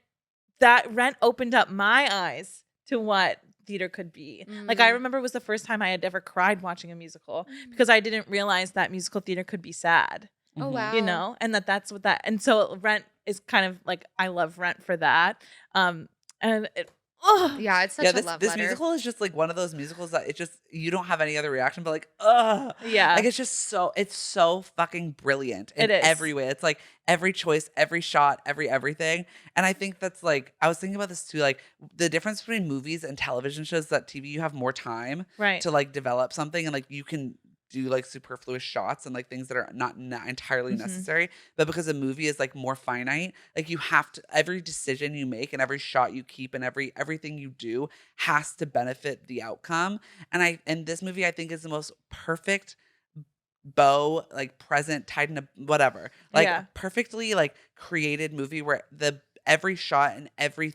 that Rent opened up my eyes to what theater could be. Like I remember it was the first time I had ever cried watching a musical because I didn't realize that musical theater could be sad. Oh wow. You know, and that's what that, and so Rent is kind of like, I love Rent for that. And it, yeah, it's such a love this letter. musical is just like one of those musicals that it just, you don't have any other reaction but like yeah, like it's so fucking brilliant in It is. every way. It's like every choice, every shot, everything. And I think that's like, I was thinking about this too, like the difference between movies and television shows, that TV you have more time to like develop something, and like you can do like superfluous shots and like things that are not entirely necessary. But because a movie is like more finite, like you have to, every decision you make and every shot you keep and everything you do has to benefit the outcome. And this movie I think is the most perfect bow, like present, tied in a whatever, like perfectly like created movie where every shot and every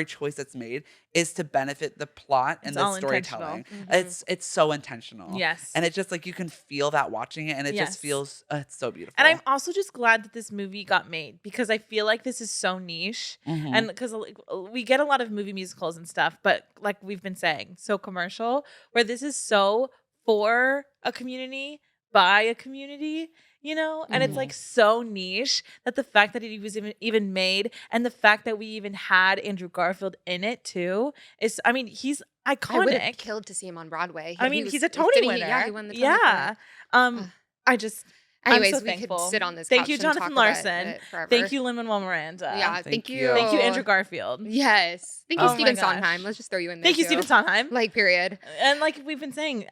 choice that's made is to benefit the plot and the storytelling. It's so intentional. Yes. And it's just like you can feel that watching it, and it just feels it's so beautiful. And I'm also just glad that this movie got made, because I feel like this is so niche. And because we get a lot of movie musicals and stuff, but like we've been saying, so commercial, where this is so for a community, by a community, you know, and it's like so niche that the fact that it was even made, and the fact that we even had Andrew Garfield in it too, is, I mean, he's iconic. I would have killed to see him on Broadway. I mean, he's a Tony winner. Yeah, he won the Tony. I'm Anyways, so we thankful. could sit on this. Thank couch you, and Jonathan talk Larson. about it forever. Thank you, Lin-Manuel Miranda. Yeah, thank you. Thank you, Andrew Garfield. Yes. Thank you, Oh my Stephen gosh. Sondheim. Let's just throw you in there. Thank you, too. Stephen Sondheim. Like, period. And like we've been saying,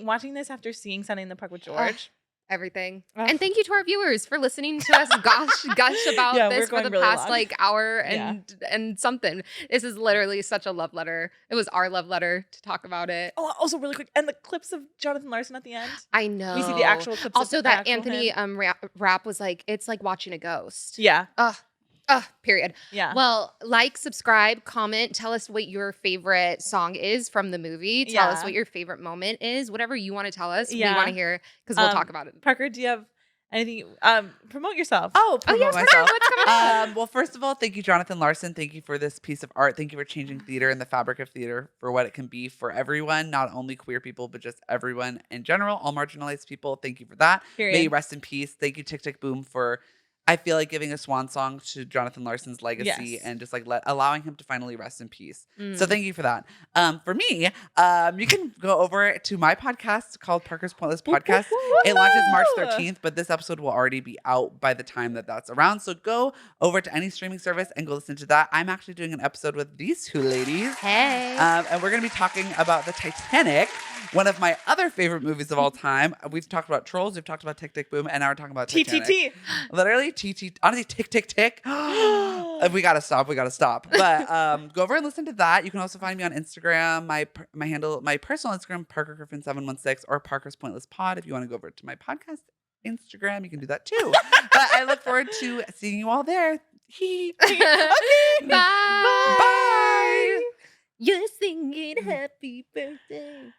watching this after seeing Sunday in the Park with George. Everything. And thank you to our viewers for listening to us gush about this for the really past long. like hour and something. This is literally such a love letter. It was our love letter to talk about it. Oh, also really quick, and the clips of Jonathan Larson at the end. I know. We see the actual clips. Also, of that the actual Anthony him. rap was like, it's like watching a ghost. Yeah. Period. Yeah. Well, like, subscribe, comment, tell us what your favorite song is from the movie. Tell us what your favorite moment is. Whatever you want to tell us, we want to hear, because we'll talk about it. Parker, do you have anything? Promote yourself. Yes, myself. what's coming up? Well, first of all, thank you, Jonathan Larson. Thank you for this piece of art. Thank you for changing theater and the fabric of theater for what it can be for everyone, not only queer people, but just everyone in general, all marginalized people. Thank you for that. Period. May you rest in peace. Thank you, Tick Tick Boom, for, I feel like, giving a swan song to Jonathan Larson's legacy and just like allowing him to finally rest in peace. So thank you for that. For me, you can go over to my podcast called Parker's Pointless Podcast. It launches March 13th, but this episode will already be out by the time that that's around. So go over to any streaming service and go listen to that. I'm actually doing an episode with these two ladies. Hey. And we're going to be talking about the Titanic, one of my other favorite movies of all time. We've talked about Trolls, we've talked about Tick Tick Boom, and now we're talking about Titanic. TTT. Literally, TT. Honestly, tick, tick, tick. We gotta stop. But go over and listen to that. You can also find me on Instagram. My handle, my personal Instagram, Parker Griffin 716, or Parker's Pointless Pod. If you want to go over to my podcast Instagram, you can do that too. But I look forward to seeing you all there. Okay. Bye. Bye. You're singing happy birthday.